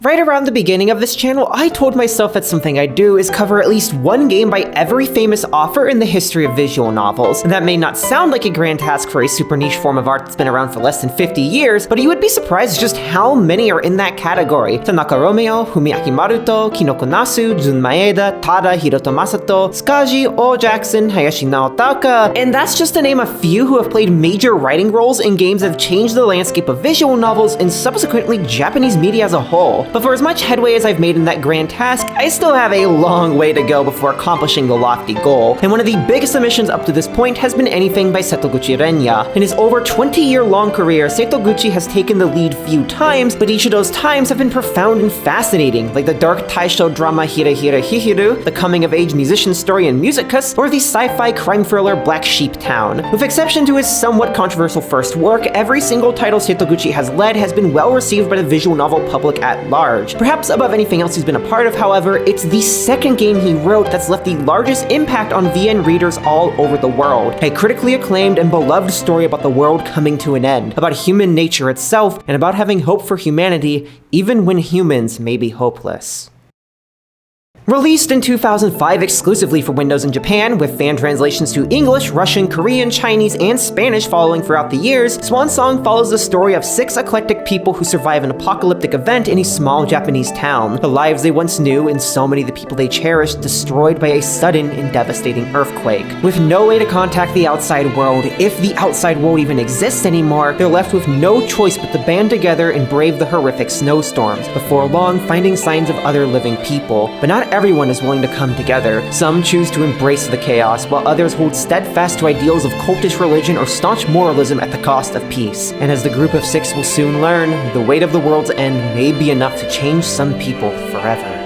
Right around the beginning of this channel, I told myself that something I'd do is cover at least one game by every famous author in the history of visual novels. And that may not sound like a grand task for a super niche form of art that's been around for less than 50 years, but you would be surprised just how many are in that category. Tanaka Romeo, Fumiaki Maruto, Kinoko Nasu, Jun Maeda, Tada, Hiroto Masato, Tsukaji, O Jackson, Hayashi Naotaka, and that's just to name a few who have played major writing roles in games that have changed the landscape of visual novels and subsequently Japanese media as a whole. But for as much headway as I've made in that grand task, I still have a long way to go before accomplishing the lofty goal. And one of the biggest omissions up to this point has been anything by Setoguchi Renya. In his over 20-year-long career, Setoguchi has taken the lead few times, but each of those times have been profound and fascinating, like the dark Taisho drama Hira Hira Hihiru, the coming-of-age musician story in Musicus, or the sci-fi crime thriller Black Sheep Town. With exception to his somewhat controversial first work, every single title Setoguchi has led has been well received by the visual novel public at large. Perhaps above anything else he's been a part of, however, it's the second game he wrote that's left the largest impact on VN readers all over the world. A critically acclaimed and beloved story about the world coming to an end, about human nature itself, and about having hope for humanity, even when humans may be hopeless. Released in 2005 exclusively for Windows in Japan, with fan translations to English, Russian, Korean, Chinese, and Spanish following throughout the years, Swan Song follows the story of 6 eclectic people who survive an apocalyptic event in a small Japanese town. The lives they once knew and so many of the people they cherished destroyed by a sudden and devastating earthquake. With no way to contact the outside world, if the outside world even exists anymore, they're left with no choice but to band together and brave the horrific snowstorms, before long finding signs of other living people. But not everyone is willing to come together. Some choose to embrace the chaos, while others hold steadfast to ideals of cultish religion or staunch moralism at the cost of peace. And as the group of 6 will soon learn, the weight of the world's end may be enough to change some people forever.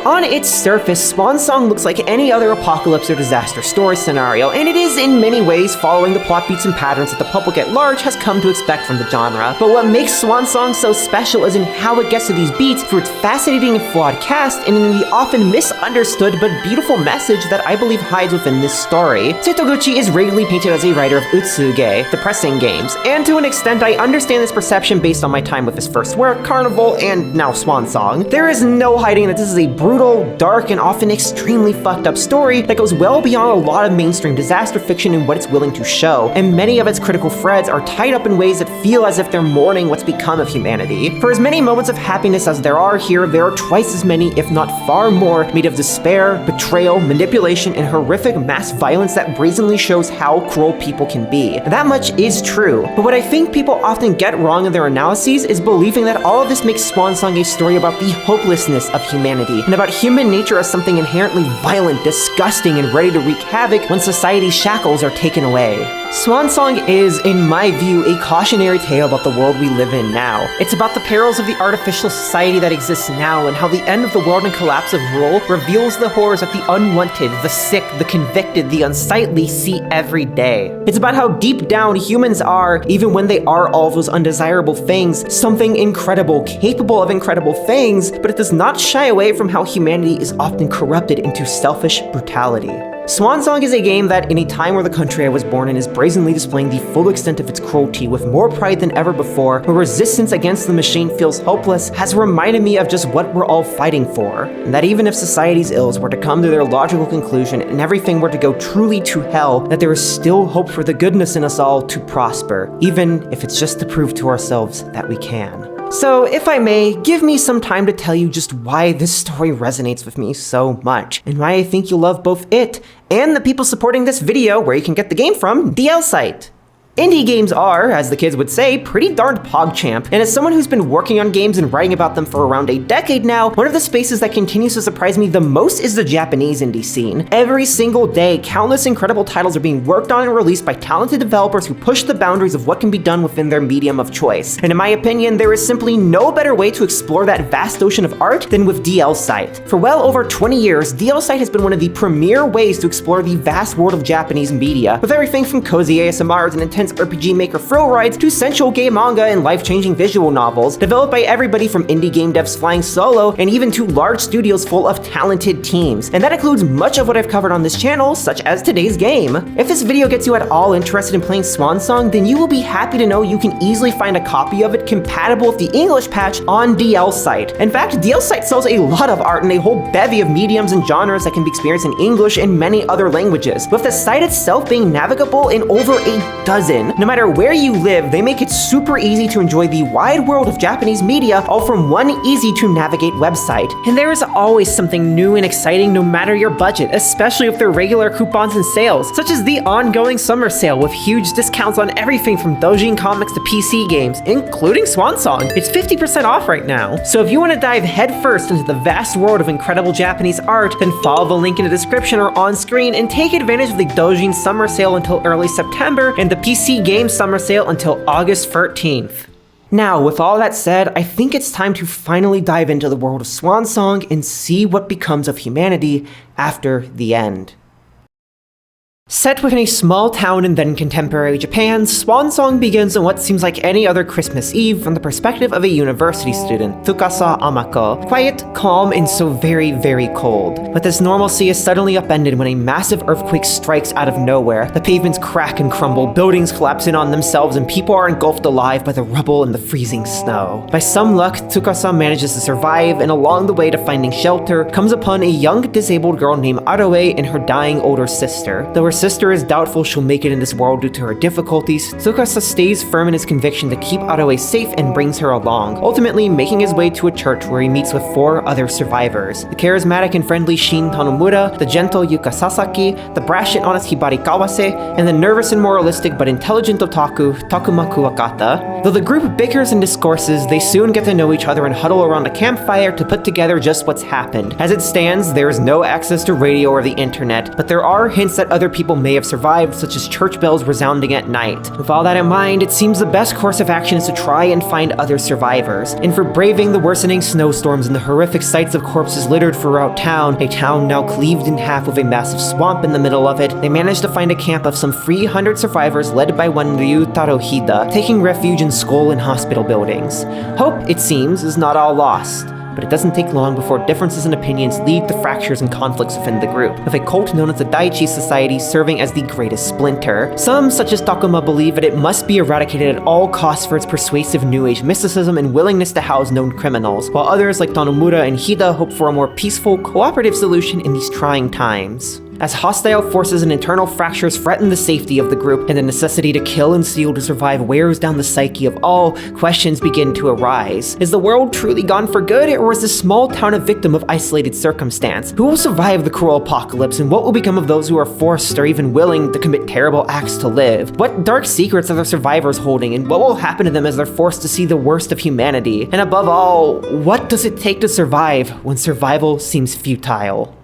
On its surface, Swan Song looks like any other apocalypse or disaster story scenario, and it is in many ways following the plot beats and patterns that the public at large has come to expect from the genre. But what makes Swan Song so special is in how it gets to these beats through its fascinating and flawed cast, and in the often misunderstood but beautiful message that I believe hides within this story. Setoguchi is regularly painted as a writer of utsuge, depressing games, and to an extent I understand this perception based on my time with his first work, Carnival, and now Swan Song. There is no hiding that this is a brutal, dark, and often extremely fucked up story that goes well beyond a lot of mainstream disaster fiction in what it's willing to show, and many of its critical threads are tied up in ways that feel as if they're mourning what's become of humanity. For as many moments of happiness as there are here, there are twice as many, if not far more, made of despair, betrayal, manipulation, and horrific mass violence that brazenly shows how cruel people can be. And that much is true, but what I think people often get wrong in their analyses is believing that all of this makes Swan Song a story about the hopelessness of humanity, and about human nature as something inherently violent, disgusting, and ready to wreak havoc when society's shackles are taken away. Swan Song is, in my view, a cautionary tale about the world we live in now. It's about the perils of the artificial society that exists now, and how the end of the world and collapse of rule reveals the horrors that the unwanted, the sick, the convicted, the unsightly see every day. It's about how deep down humans are, even when they are all those undesirable things, something incredible, capable of incredible things, but it does not shy away from how humanity is often corrupted into selfish brutality. Swan Song is a game that, in a time where the country I was born in is brazenly displaying the full extent of its cruelty with more pride than ever before, where resistance against the machine feels hopeless, has reminded me of just what we're all fighting for, and that even if society's ills were to come to their logical conclusion and everything were to go truly to hell, that there is still hope for the goodness in us all to prosper, even if it's just to prove to ourselves that we can. So, if I may, give me some time to tell you just why this story resonates with me so much, and why I think you'll love both it and the people supporting this video, where you can get the game from, DL site. Indie games are, as the kids would say, pretty darned PogChamp, and as someone who's been working on games and writing about them for around a decade now, one of the spaces that continues to surprise me the most is the Japanese indie scene. Every single day, countless incredible titles are being worked on and released by talented developers who push the boundaries of what can be done within their medium of choice. And in my opinion, there is simply no better way to explore that vast ocean of art than with DL Site. For well over 20 years, DL Site has been one of the premier ways to explore the vast world of Japanese media, with everything from cozy ASMR to Nintendo intense RPG Maker thrill rides to sensual gay manga and life-changing visual novels, developed by everybody from indie game devs flying solo and even to large studios full of talented teams. And that includes much of what I've covered on this channel, such as today's game. If this video gets you at all interested in playing Swan Song, then you will be happy to know you can easily find a copy of it compatible with the English patch on DL Site. In fact, DL Site sells a lot of art and a whole bevy of mediums and genres that can be experienced in English and many other languages, with the site itself being navigable in over a dozen. No matter where you live, they make it super easy to enjoy the wide world of Japanese media, all from one easy-to-navigate website. And there is always something new and exciting no matter your budget, especially with their regular coupons and sales, such as the ongoing summer sale with huge discounts on everything from doujin comics to PC games, including Swan Song. It's 50% off right now. So if you want to dive headfirst into the vast world of incredible Japanese art, then follow the link in the description or on screen and take advantage of the doujin summer sale until early September and the PC game summer sale until August 13th. Now, with all that said, I think it's time to finally dive into the world of Swan Song and see what becomes of humanity after the end. Set within a small town in then contemporary Japan, Swan Song begins on what seems like any other Christmas Eve from the perspective of a university student, Tsukasa Amako. Quiet, calm, and so very, very cold. But this normalcy is suddenly upended when a massive earthquake strikes out of nowhere. The pavements crack and crumble, buildings collapse in on themselves, and people are engulfed alive by the rubble and the freezing snow. By some luck, Tsukasa manages to survive, and along the way to finding shelter, comes upon a young disabled girl named Ato and her dying older sister. Though her sister is doubtful she'll make it in this world due to her difficulties, Tsukasa stays firm in his conviction to keep Ato safe and brings her along, ultimately making his way to a church where he meets with 4 other survivors: the charismatic and friendly Shin Tanomura, the gentle Yuka Sasaki, the brash and honest Hibari Kawase, and the nervous and moralistic but intelligent otaku Takuma Kuwakata. Though the group bickers and discourses, they soon get to know each other and huddle around a campfire to put together just what's happened. As it stands, there is no access to radio or the internet, but there are hints that other people may have survived, such as church bells resounding at night. With all that in mind, it seems the best course of action is to try and find other survivors. And for braving the worsening snowstorms and the horrific sights of corpses littered throughout town, a town now cleaved in half with a massive swamp in the middle of it, they managed to find a camp of some 300 survivors led by one Ryutaro Hida, taking refuge in school and hospital buildings. Hope, it seems, is not all lost. But it doesn't take long before differences in opinions lead to fractures and conflicts within the group, with a cult known as the Daichi Society serving as the greatest splinter. Some, such as Takuma, believe that it must be eradicated at all costs for its persuasive New Age mysticism and willingness to house known criminals, while others like Tanomura and Hida hope for a more peaceful, cooperative solution in these trying times. As hostile forces and internal fractures threaten the safety of the group, and the necessity to kill and steal to survive wears down the psyche of all, questions begin to arise. Is the world truly gone for good, or is this small town a victim of isolated circumstance? Who will survive the cruel apocalypse, and what will become of those who are forced or even willing to commit terrible acts to live? What dark secrets are the survivors holding, and what will happen to them as they're forced to see the worst of humanity? And above all, what does it take to survive when survival seems futile?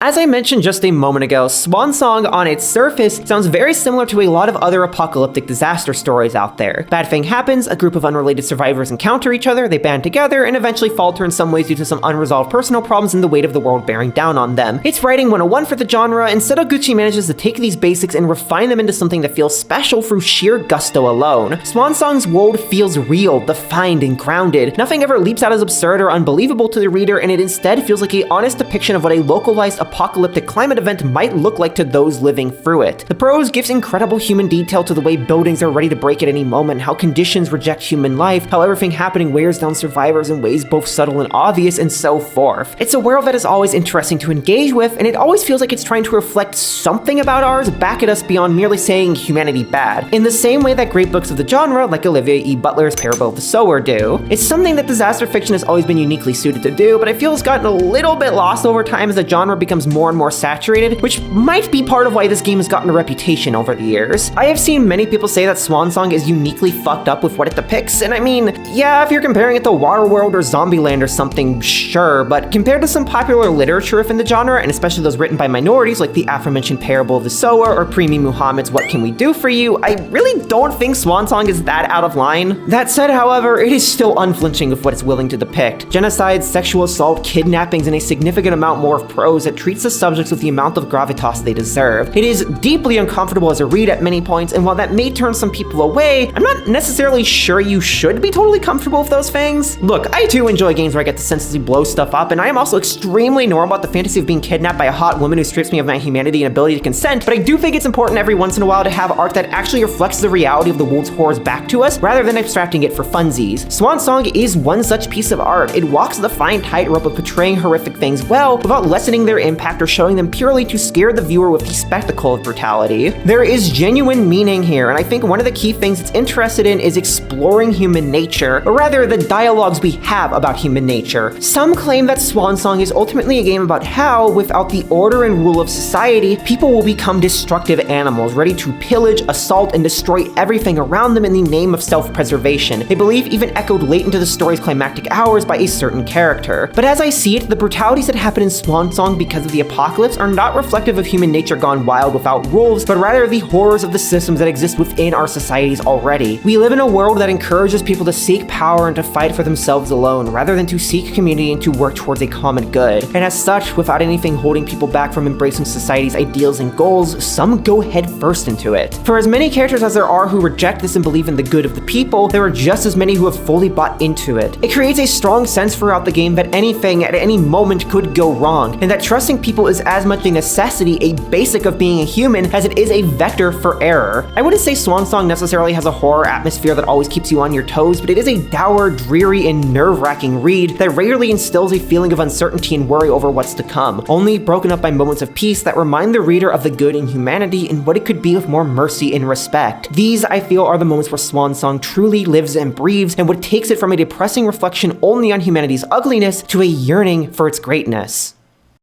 As I mentioned just a moment ago, Swan Song on its surface sounds very similar to a lot of other apocalyptic disaster stories out there. Bad thing happens, a group of unrelated survivors encounter each other, they band together, and eventually falter in some ways due to some unresolved personal problems and the weight of the world bearing down on them. It's writing 101 for the genre, and Sedoguchi manages to take these basics and refine them into something that feels special through sheer gusto alone. Swan Song's world feels real, defined, and grounded. Nothing ever leaps out as absurd or unbelievable to the reader, and it instead feels like a honest depiction of what a localized apocalyptic climate event might look like to those living through it. The prose gives incredible human detail to the way buildings are ready to break at any moment, how conditions reject human life, how everything happening wears down survivors in ways both subtle and obvious, and so forth. It's a world that is always interesting to engage with, and it always feels like it's trying to reflect something about ours back at us beyond merely saying humanity bad, in the same way that great books of the genre, like Olivia E. Butler's Parable of the Sower do. It's something that disaster fiction has always been uniquely suited to do, but I feel it's gotten a little bit lost over time as the genre becomes more and more saturated, which might be part of why this game has gotten a reputation over the years. I have seen many people say that Swan Song is uniquely fucked up with what it depicts, and I mean, yeah, if you're comparing it to Waterworld or Zombieland or something, sure, but compared to some popular literature within the genre, and especially those written by minorities like the aforementioned Parable of the Sower or Primo Muhammad's What Can We Do For You, I really don't think Swan Song is that out of line. That said, however, it is still unflinching with what it's willing to depict. Genocide, sexual assault, kidnappings, and a significant amount more of prose that treats the subjects with the amount of gravitas they deserve. It is deeply uncomfortable as a read at many points, and while that may turn some people away, I'm not necessarily sure you should be totally comfortable with those things. Look, I too enjoy games where I get to senselessly blow stuff up, and I am also extremely normal about the fantasy of being kidnapped by a hot woman who strips me of my humanity and ability to consent, but I do think it's important every once in a while to have art that actually reflects the reality of the world's horrors back to us, rather than abstracting it for funsies. Swan Song is one such piece of art. It walks the fine tightrope of portraying horrific things well, without lessening their impact or showing them purely to scare the viewer with the spectacle of brutality. There is genuine meaning here, and I think one of the key things it's interested in is exploring human nature, or rather the dialogues we have about human nature. Some claim that Swan Song is ultimately a game about how, without the order and rule of society, people will become destructive animals, ready to pillage, assault, and destroy everything around them in the name of self-preservation, a belief even echoed late into the story's climactic hours by a certain character. But as I see it, the brutalities that happen in Swan Song because of the apocalypse are not reflective of human nature gone wild without rules, but rather the horrors of the systems that exist within our societies already. We live in a world that encourages people to seek power and to fight for themselves alone, rather than to seek community and to work towards a common good. And as such, without anything holding people back from embracing society's ideals and goals, some go head first into it. For as many characters as there are who reject this and believe in the good of the people, there are just as many who have fully bought into it. It creates a strong sense throughout the game that anything at any moment could go wrong, and that trusting people is as much a necessity, a basic of being a human, as it is a vector for error. I wouldn't say Swan Song necessarily has a horror atmosphere that always keeps you on your toes, but it is a dour, dreary, and nerve-wracking read that rarely instills a feeling of uncertainty and worry over what's to come, only broken up by moments of peace that remind the reader of the good in humanity and what it could be with more mercy and respect. These, I feel, are the moments where Swan Song truly lives and breathes, and what takes it from a depressing reflection only on humanity's ugliness to a yearning for its greatness.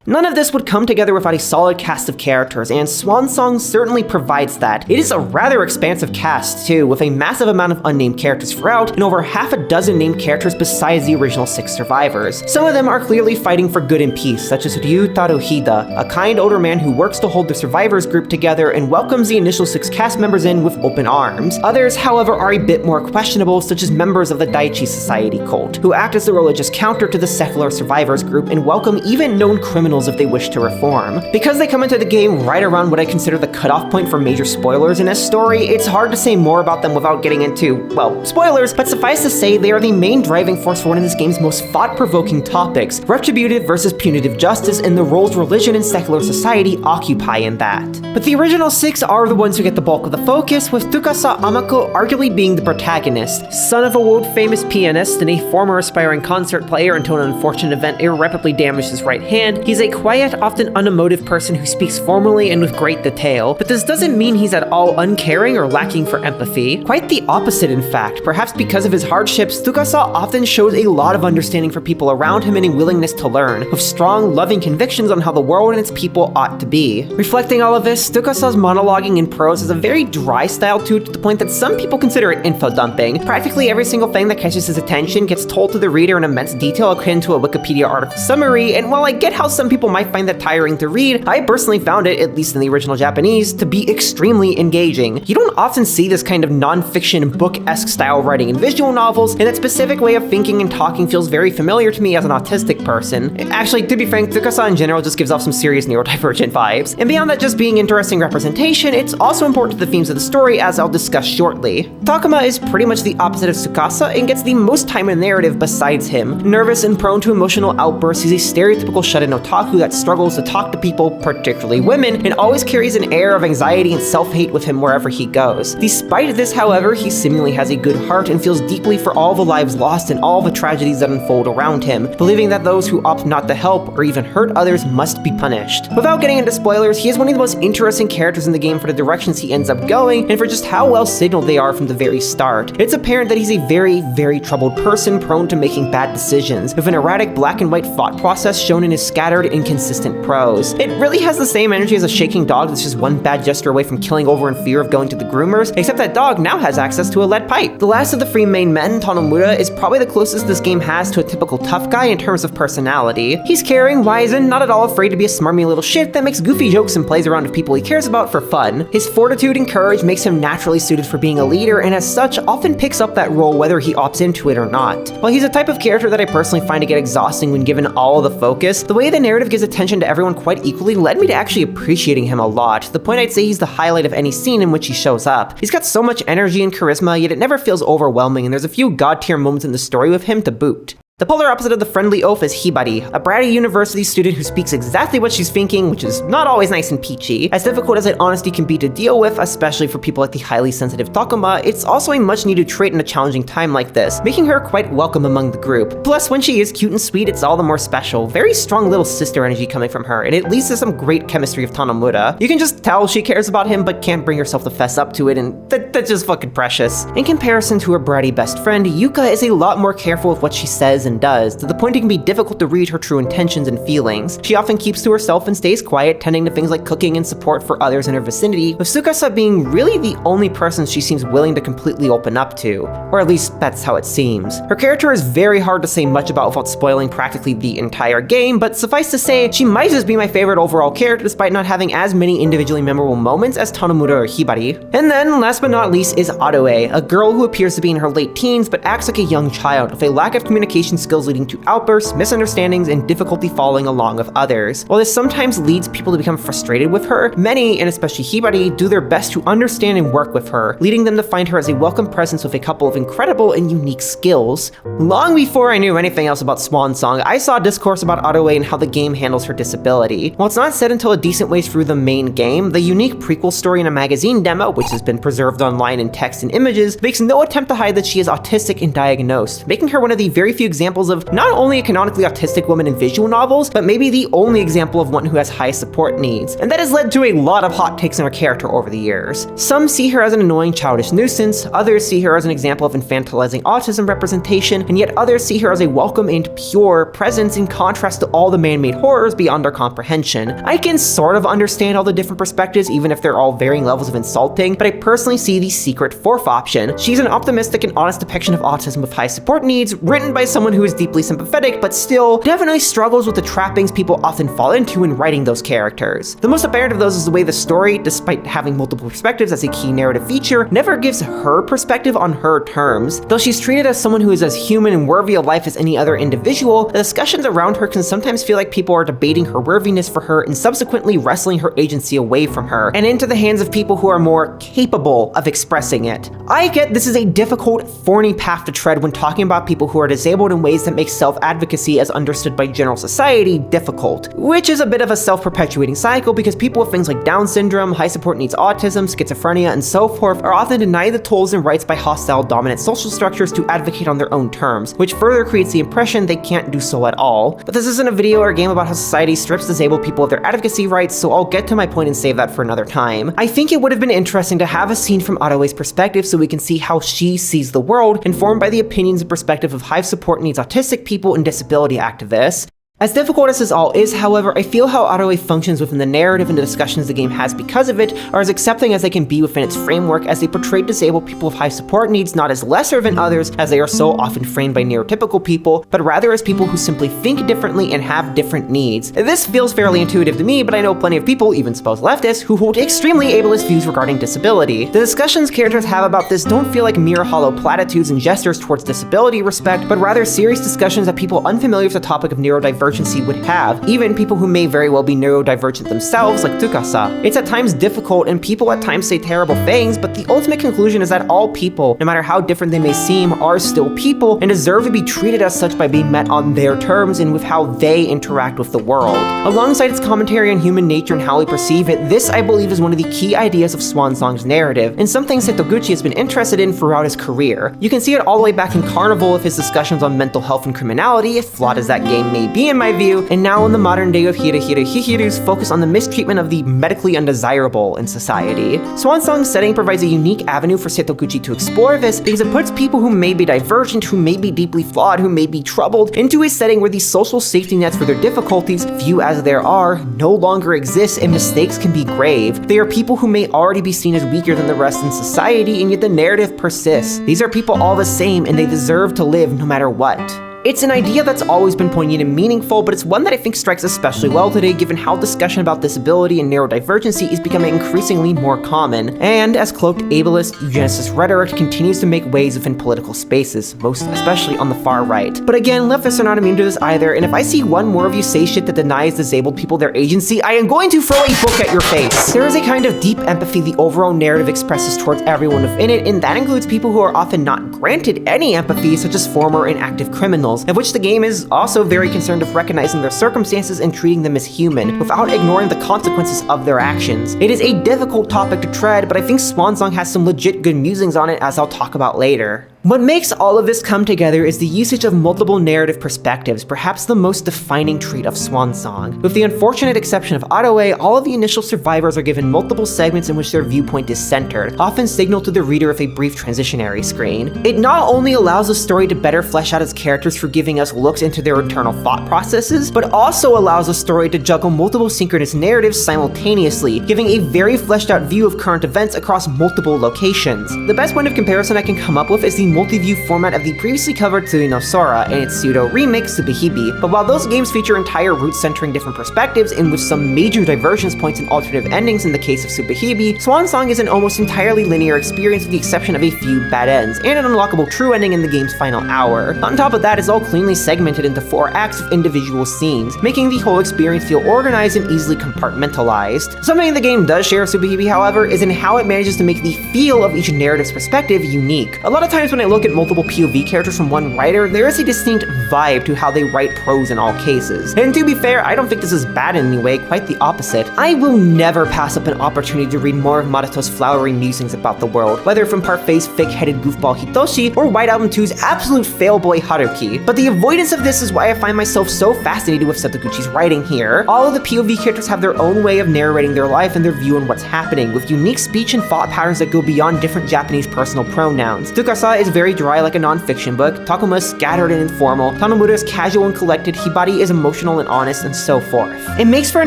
None of this would come together without a solid cast of characters, and Swan Song certainly provides that. It is a rather expansive cast too, with a massive amount of unnamed characters throughout, and over half a dozen named characters besides the original 6 survivors. Some of them are clearly fighting for good and peace, such as Ryu Taruhida, a kind older man who works to hold the survivors group together and welcomes the initial 6 cast members in with open arms. Others, however, are a bit more questionable, such as members of the Daichi Society cult, who act as the religious counter to the secular survivors group and welcome even known criminals if they wish to reform. Because they come into the game right around what I consider the cutoff point for major spoilers in this story, it's hard to say more about them without getting into, well, spoilers, but suffice to say they are the main driving force for one of this game's most thought-provoking topics, retributive versus punitive justice and the roles religion and secular society occupy in that. But the original 6 are the ones who get the bulk of the focus, with Tsukasa Amako arguably being the protagonist. Son of a world-famous pianist and a former aspiring concert player until an unfortunate event irreparably damaged his right hand, he's a quiet, often unemotive person who speaks formally and with great detail, but this doesn't mean he's at all uncaring or lacking for empathy. Quite the opposite, in fact. Perhaps because of his hardships, Tsukasa often shows a lot of understanding for people around him and a willingness to learn, with strong, loving convictions on how the world and its people ought to be. Reflecting all of this, Tsukasa's monologuing in prose has a very dry style to it, to the point that some people consider it info dumping. Practically every single thing that catches his attention gets told to the reader in immense detail akin to a Wikipedia article summary, and while I get how some people might find that tiring to read, I personally found it, at least in the original Japanese, to be extremely engaging. You don't often see this kind of non-fiction book-esque style writing in visual novels, and that specific way of thinking and talking feels very familiar to me as an autistic person. Actually, to be frank, Tsukasa in general just gives off some serious neurodivergent vibes. And beyond that just being interesting representation, it's also important to the themes of the story, as I'll discuss shortly. Takuma is pretty much the opposite of Tsukasa and gets the most time in narrative besides him. Nervous and prone to emotional outbursts, he's a stereotypical shut-in otaku that struggles to talk to people, particularly women, and always carries an air of anxiety and self-hate with him wherever he goes. Despite this, however, he seemingly has a good heart and feels deeply for all the lives lost and all the tragedies that unfold around him, believing that those who opt not to help or even hurt others must be punished. Without getting into spoilers, he is one of the most interesting characters in the game for the directions he ends up going and for just how well signaled they are from the very start. It's apparent that he's a very, very troubled person prone to making bad decisions, with an erratic black and white thought process shown in his scattered, inconsistent prose. It really has the same energy as a shaking dog that's just one bad gesture away from killing over in fear of going to the groomers, except that dog now has access to a lead pipe. The last of the 3 main men, Tanomura, is probably the closest this game has to a typical tough guy in terms of personality. He's caring, wise, and not at all afraid to be a smarmy little shit that makes goofy jokes and plays around with people he cares about for fun. His fortitude and courage makes him naturally suited for being a leader, and as such, often picks up that role whether he opts into it or not. While he's a type of character that I personally find to get exhausting when given all of the focus, the way the narrative narrative gives attention to everyone quite equally led me to actually appreciating him a lot, to the point I'd say he's the highlight of any scene in which he shows up. He's got so much energy and charisma, yet it never feels overwhelming, and there's a few god-tier moments in the story with him to boot. The polar opposite of the friendly oaf is Hibari, a bratty university student who speaks exactly what she's thinking, which is not always nice and peachy. As difficult as that honesty can be to deal with, especially for people like the highly sensitive Takuma, it's also a much needed trait in a challenging time like this, making her quite welcome among the group. Plus, when she is cute and sweet, it's all the more special. Very strong little sister energy coming from her, and it leads to some great chemistry with Tanomura. You can just tell she cares about him, but can't bring herself to fess up to it, and that's just fucking precious. In comparison to her bratty best friend, Yuka is a lot more careful with what she says and does, to the point it can be difficult to read her true intentions and feelings. She often keeps to herself and stays quiet, tending to things like cooking and support for others in her vicinity, with Tsukasa being really the only person she seems willing to completely open up to. Or at least that's how it seems. Her character is very hard to say much about without spoiling practically the entire game, but suffice to say, she might just be my favorite overall character despite not having as many individually memorable moments as Tanomura or Hibari. And then, last but not least, is Atto, a girl who appears to be in her late teens but acts like a young child, with a lack of communication skills leading to outbursts, misunderstandings, and difficulty following along with others. While this sometimes leads people to become frustrated with her, many, and especially Hibari, do their best to understand and work with her, leading them to find her as a welcome presence with a couple of incredible and unique skills. Long before I knew anything else about Swan Song, I saw discourse about Atto and how the game handles her disability. While it's not said until a decent way through the main game, the unique prequel story in a magazine demo, which has been preserved online in text and images, makes no attempt to hide that she is autistic and diagnosed, making her one of the very few examples of not only a canonically autistic woman in visual novels, but maybe the only example of one who has high support needs. And that has led to a lot of hot takes on her character over the years. Some see her as an annoying childish nuisance, others see her as an example of infantilizing autism representation, and yet others see her as a welcome and pure presence in contrast to all the man-made horrors beyond our comprehension. I can sort of understand all the different perspectives, even if they're all varying levels of insulting, but I personally see the secret fourth option. She's an optimistic and honest depiction of autism with high support needs, written by someone who is deeply sympathetic, but still definitely struggles with the trappings people often fall into in writing those characters. The most apparent of those is the way the story, despite having multiple perspectives as a key narrative feature, never gives her perspective on her terms. Though she's treated as someone who is as human and worthy of life as any other individual, the discussions around her can sometimes feel like people are debating her worthiness for her and subsequently wrestling her agency away from her, and into the hands of people who are more capable of expressing it. I get this is a difficult, thorny path to tread when talking about people who are disabled in ways that make self-advocacy as understood by general society difficult, which is a bit of a self-perpetuating cycle because people with things like Down syndrome, high support needs autism, schizophrenia, and so forth are often denied the tools and rights by hostile dominant social structures to advocate on their own terms, which further creates the impression they can't do so at all. But this isn't a video or a game about how society strips disabled people of their advocacy rights, so I'll get to my point and save that for another time. I think it would have been interesting to have a scene from Atto's perspective so we can see how she sees the world, informed by the opinions and perspective of high support needs autistic people and disability activists. As difficult as this all is, however, I feel how Atto functions within the narrative and the discussions the game has because of it are as accepting as they can be within its framework, as they portray disabled people with high support needs not as lesser than others, as they are so often framed by neurotypical people, but rather as people who simply think differently and have different needs. This feels fairly intuitive to me, but I know plenty of people, even supposed leftists, who hold extremely ableist views regarding disability. The discussions characters have about this don't feel like mere hollow platitudes and gestures towards disability respect, but rather serious discussions that people unfamiliar with the topic of neurodivergency would have, even people who may very well be neurodivergent themselves, like Tsukasa. It's at times difficult, and people at times say terrible things, but the ultimate conclusion is that all people, no matter how different they may seem, are still people, and deserve to be treated as such by being met on their terms and with how they interact with the world. Alongside its commentary on human nature and how we perceive it, this I believe is one of the key ideas of Swan Song's narrative, and something Setoguchi has been interested in throughout his career. You can see it all the way back in Carnival with his discussions on mental health and criminality, as flawed as that game may be in my view, and now in the modern day of Hirahira Hihiru's focus on the mistreatment of the medically undesirable in society. Swan Song's setting provides a unique avenue for Setoguchi to explore this because it puts people who may be divergent, who may be deeply flawed, who may be troubled, into a setting where these social safety nets for their difficulties, few as there are, no longer exist and mistakes can be grave. They are people who may already be seen as weaker than the rest in society, and yet the narrative persists. These are people all the same, and they deserve to live no matter what. It's an idea that's always been poignant and meaningful, but it's one that I think strikes especially well today given how discussion about disability and neurodivergency is becoming increasingly more common, and as cloaked ableist, eugenicist rhetoric continues to make waves within political spaces, most especially on the far right. But again, leftists are not immune to this either, and if I see one more of you say shit that denies disabled people their agency, I am going to throw a book at your face! There is a kind of deep empathy the overall narrative expresses towards everyone within it, and that includes people who are often not granted any empathy, such as former and active criminals, of which the game is also very concerned with recognizing their circumstances and treating them as human, without ignoring the consequences of their actions. It is a difficult topic to tread, but I think Swan Song has some legit good musings on it, as I'll talk about later. What makes all of this come together is the usage of multiple narrative perspectives, perhaps the most defining trait of Swan Song. With the unfortunate exception of Atto, all of the initial survivors are given multiple segments in which their viewpoint is centered, often signaled to the reader with a brief transitionary screen. It not only allows the story to better flesh out its characters through giving us looks into their internal thought processes, but also allows the story to juggle multiple synchronous narratives simultaneously, giving a very fleshed out view of current events across multiple locations. The best point of comparison I can come up with is the multi-view format of the previously covered Tsui no Sora and its pseudo remake Tsubihime, but while those games feature entire routes centering different perspectives and with some major divergence points and alternative endings in the case of Tsubihime, Swan Song is an almost entirely linear experience with the exception of a few bad ends, and an unlockable true ending in the game's final hour. On top of that, it's all cleanly segmented into 4 acts with individual scenes, making the whole experience feel organized and easily compartmentalized. Something the game does share with Tsubihime, however, is in how it manages to make the feel of each narrative's perspective unique. A lot of times when I look at multiple POV characters from one writer, there is a distinct vibe to how they write prose in all cases. And to be fair, I don't think this is bad in any way, quite the opposite. I will never pass up an opportunity to read more of Maruto's flowery musings about the world, whether from Parfait's fake-headed goofball Hitoshi or White Album 2's absolute failboy Haruki. But the avoidance of this is why I find myself so fascinated with Setoguchi's writing here. All of the POV characters have their own way of narrating their life and their view on what's happening, with unique speech and thought patterns that go beyond different Japanese personal pronouns. Tsukasa is very dry like a non-fiction book, Takuma is scattered and informal, Tanomura is casual and collected, Hibari is emotional and honest, and so forth. It makes for a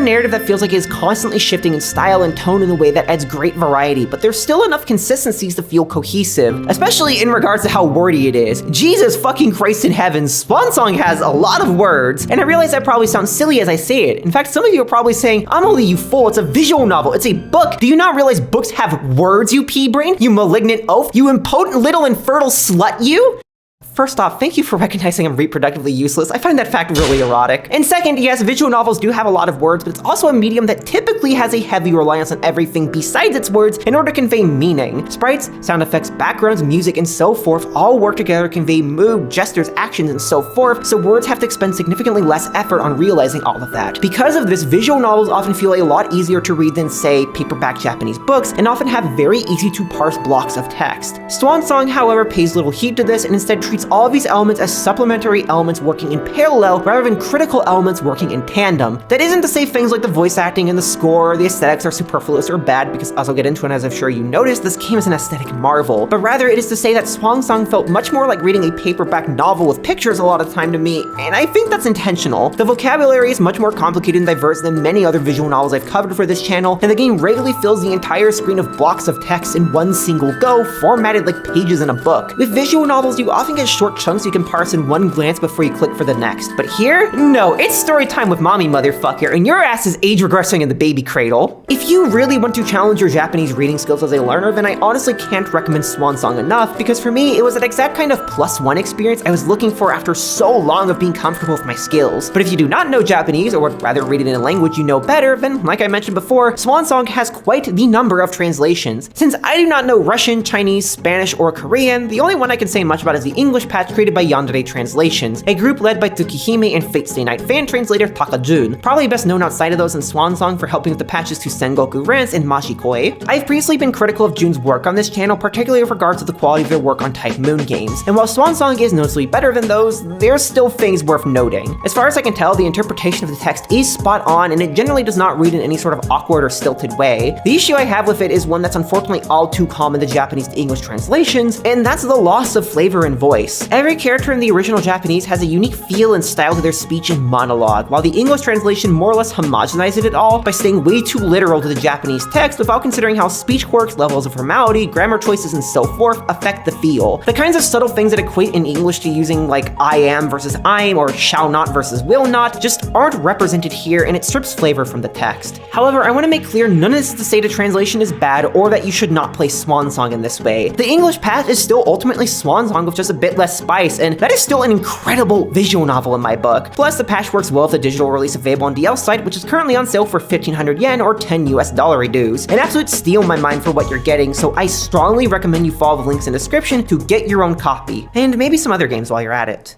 narrative that feels like it is constantly shifting in style and tone in a way that adds great variety, but there's still enough consistencies to feel cohesive, especially in regards to how wordy it is. Jesus fucking Christ in heaven, Swan Song has a lot of words, and I realize I probably sound silly as I say it. In fact, some of you are probably saying, Amelie, you fool, it's a visual novel, it's a book. Do you not realize books have words, you pea-brain? You malignant oaf? You impotent little infertile slut, you? First off, thank you for recognizing I'm reproductively useless. I find that fact really erotic. And second, yes, visual novels do have a lot of words, but it's also a medium that typically has a heavy reliance on everything besides its words in order to convey meaning. Sprites, sound effects, backgrounds, music, and so forth all work together to convey mood, gestures, actions, and so forth, so words have to expend significantly less effort on realizing all of that. Because of this, visual novels often feel a lot easier to read than, say, paperback Japanese books, and often have very easy to parse blocks of text. Swan Song, however, pays little heed to this and instead treats all of these elements as supplementary elements working in parallel rather than critical elements working in tandem. That isn't to say things like the voice acting and the score or the aesthetics are superfluous or bad, because as I'll get into, and as I'm sure you noticed, this game is an aesthetic marvel, but rather it is to say that Swan Song felt much more like reading a paperback novel with pictures a lot of the time to me, and I think that's intentional. The vocabulary is much more complicated and diverse than many other visual novels I've covered for this channel, and the game regularly fills the entire screen of blocks of text in one single go, formatted like pages in a book. With visual novels, you often get short chunks you can parse in one glance before you click for the next. But here, no, it's story time with mommy, motherfucker, and your ass is age regressing in the baby cradle. If you really want to challenge your Japanese reading skills as a learner, then I honestly can't recommend Swan Song enough, because for me, it was that exact kind of +1 experience I was looking for after so long of being comfortable with my skills. But if you do not know Japanese, or would rather read it in a language you know better, then like I mentioned before, Swan Song has quite the number of translations. Since I do not know Russian, Chinese, Spanish, or Korean, the only one I can say much about is the English patch created by Yandere Translations, a group led by Tsukihime and Fate Stay Night fan translator Takajun, probably best known outside of those in Swan Song for helping with the patches to Sengoku Rants and Mashikoi. I've previously been critical of Jun's work on this channel, particularly with regards to the quality of their work on Type Moon games, and while Swan Song is noticeably better than those, there's still things worth noting. As far as I can tell, the interpretation of the text is spot on, and it generally does not read in any sort of awkward or stilted way. The issue I have with it is one that's unfortunately all too common to Japanese to English translations, and that's the loss of flavor and voice. voice. Every character in the original Japanese has a unique feel and style to their speech and monologue, while the English translation more or less homogenized it all by staying way too literal to the Japanese text without considering how speech quirks, levels of formality, grammar choices, and so forth affect the feel. The kinds of subtle things that equate in English to using like I am versus I'm or shall not versus will not just aren't represented here, and it strips flavor from the text. However, I want to make clear none of this is to say the translation is bad or that you should not play Swan Song in this way. The English path is still ultimately Swan Song with just a bit less spice, and that is still an incredible visual novel in my book. Plus, the patch works well with the digital release available on DL site, which is currently on sale for 1,500 yen or 10 US dollar dues. An absolute steal in my mind for what you're getting, so I strongly recommend you follow the links in the description to get your own copy, and maybe some other games while you're at it.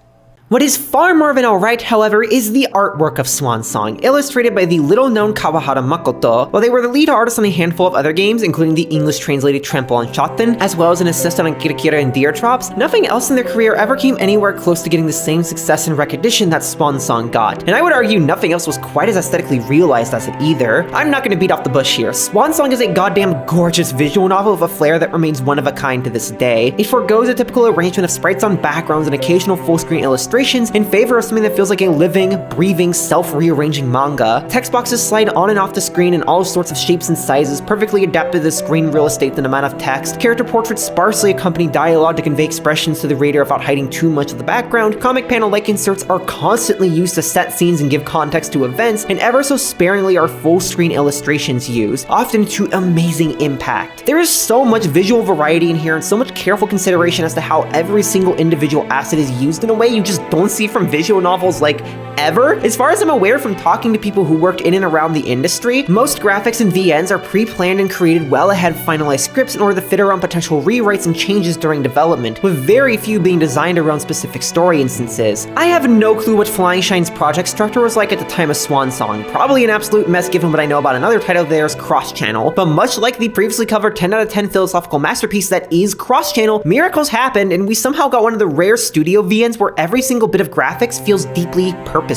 What is far more of an alright, however, is the artwork of Swan Song, illustrated by the little-known Kawahara Makoto. While they were the lead artists on a handful of other games, including the English-translated Trample and Shotten, as well as an assistant on Kira Kira and Deer Drops, nothing else in their career ever came anywhere close to getting the same success and recognition that Swan Song got. And I would argue nothing else was quite as aesthetically realized as it either. I'm not gonna beat off the bush here. Swan Song is a goddamn gorgeous visual novel with a flair that remains one of a kind to this day. It forgoes a typical arrangement of sprites on backgrounds and occasional full-screen illustrations in favor of something that feels like a living, breathing, self-rearranging manga. Text boxes slide on and off the screen in all sorts of shapes and sizes, perfectly adapted to the screen real estate and amount of text. Character portraits sparsely accompany dialogue to convey expressions to the reader without hiding too much of the background. Comic panel-like inserts are constantly used to set scenes and give context to events, and ever so sparingly are full-screen illustrations used, often to amazing impact. There is so much visual variety in here and so much careful consideration as to how every single individual asset is used in a way you just don't see from visual novels like ever. As far as I'm aware from talking to people who worked in and around the industry, most graphics and VNs are pre-planned and created well ahead of finalized scripts in order to fit around potential rewrites and changes during development, with very few being designed around specific story instances. I have no clue what FlyingShine's project structure was like at the time of Swan Song. Probably an absolute mess given what I know about another title of theirs, Cross Channel, but much like the previously covered 10 out of 10 philosophical masterpiece that is Cross Channel, miracles happened and we somehow got one of the rare studio VNs where every single bit of graphics feels deeply purposeful.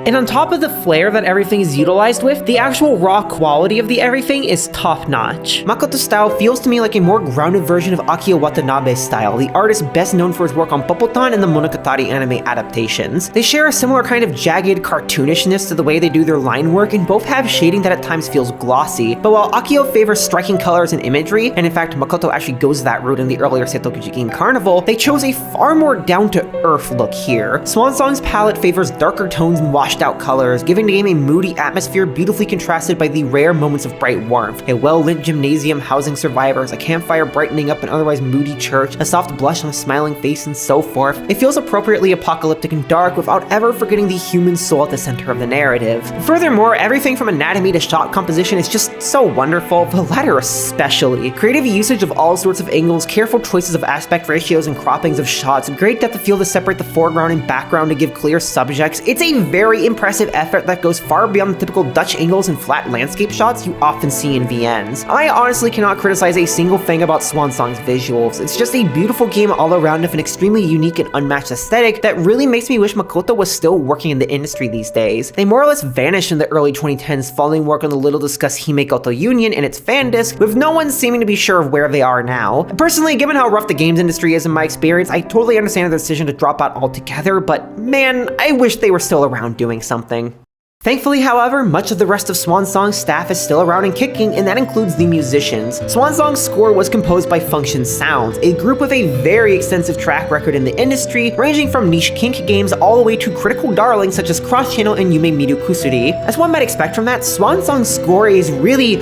And on top of the flair that everything is utilized with, the actual raw quality of the everything is top-notch. Makoto's style feels to me like a more grounded version of Akio Watanabe's style, the artist best known for his work on Popotan and the Monogatari anime adaptations. They share a similar kind of jagged cartoonishness to the way they do their line work, and both have shading that at times feels glossy. But while Akio favors striking colors and imagery, and in fact Makoto actually goes that route in the earlier Seitokuji game Carnival, they chose a far more down-to-earth look here. Swan Song's palette favors darker tones and washed out colors, giving the game a moody atmosphere beautifully contrasted by the rare moments of bright warmth. A well-lit gymnasium housing survivors, a campfire brightening up an otherwise moody church, a soft blush on a smiling face, and so forth. It feels appropriately apocalyptic and dark without ever forgetting the human soul at the center of the narrative. Furthermore, everything from anatomy to shot composition is just so wonderful, the latter especially. Creative usage of all sorts of angles, careful choices of aspect ratios and croppings of shots, great depth of field to separate the foreground and background to give clear subjects. It's a very impressive effort that goes far beyond the typical Dutch angles and flat landscape shots you often see in VNs. I honestly cannot criticize a single thing about Swan Song's visuals. It's just a beautiful game all around with an extremely unique and unmatched aesthetic that really makes me wish Makoto was still working in the industry these days. They more or less vanished in the early 2010s following work on the little discussed Himekoto Union and its fan disc, with no one seeming to be sure of where they are now. Personally, given how rough the games industry is in my experience, I totally understand the decision to drop out altogether, but man, I wish they were still around doing something. Thankfully, however, much of the rest of Swan Song's staff is still around and kicking, and that includes the musicians. Swan Song's score was composed by Function Sounds, a group with a very extensive track record in the industry, ranging from niche kink games all the way to critical darlings such as Cross Channel and Yume Miru Kusuri. As one might expect from that, Swan Song's score is really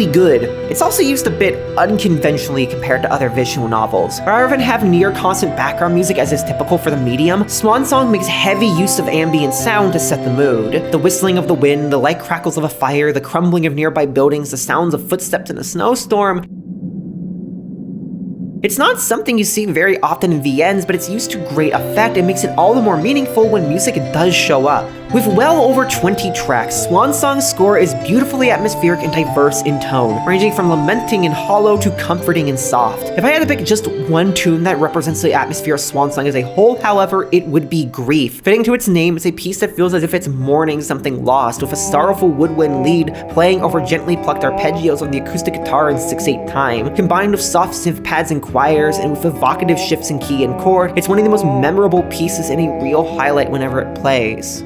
good. It's also used a bit unconventionally compared to other visual novels. Rather than have near constant background music as is typical for the medium, Swan Song makes heavy use of ambient sound to set the mood. The whistling of the wind, the light crackles of a fire, the crumbling of nearby buildings, the sounds of footsteps in a snowstorm. It's not something you see very often in VNs, but it's used to great effect and makes it all the more meaningful when music does show up. With well over 20 tracks, Swan Song's score is beautifully atmospheric and diverse in tone, ranging from lamenting and hollow to comforting and soft. If I had to pick just one tune that represents the atmosphere of Swan Song as a whole, however, it would be Grief. Fitting to its name, it's a piece that feels as if it's mourning something lost, with a sorrowful woodwind lead playing over gently plucked arpeggios on the acoustic guitar in 6/8 time, combined with soft synth pads and choirs, and with evocative shifts in key and chord. It's one of the most memorable pieces and a real highlight whenever it plays.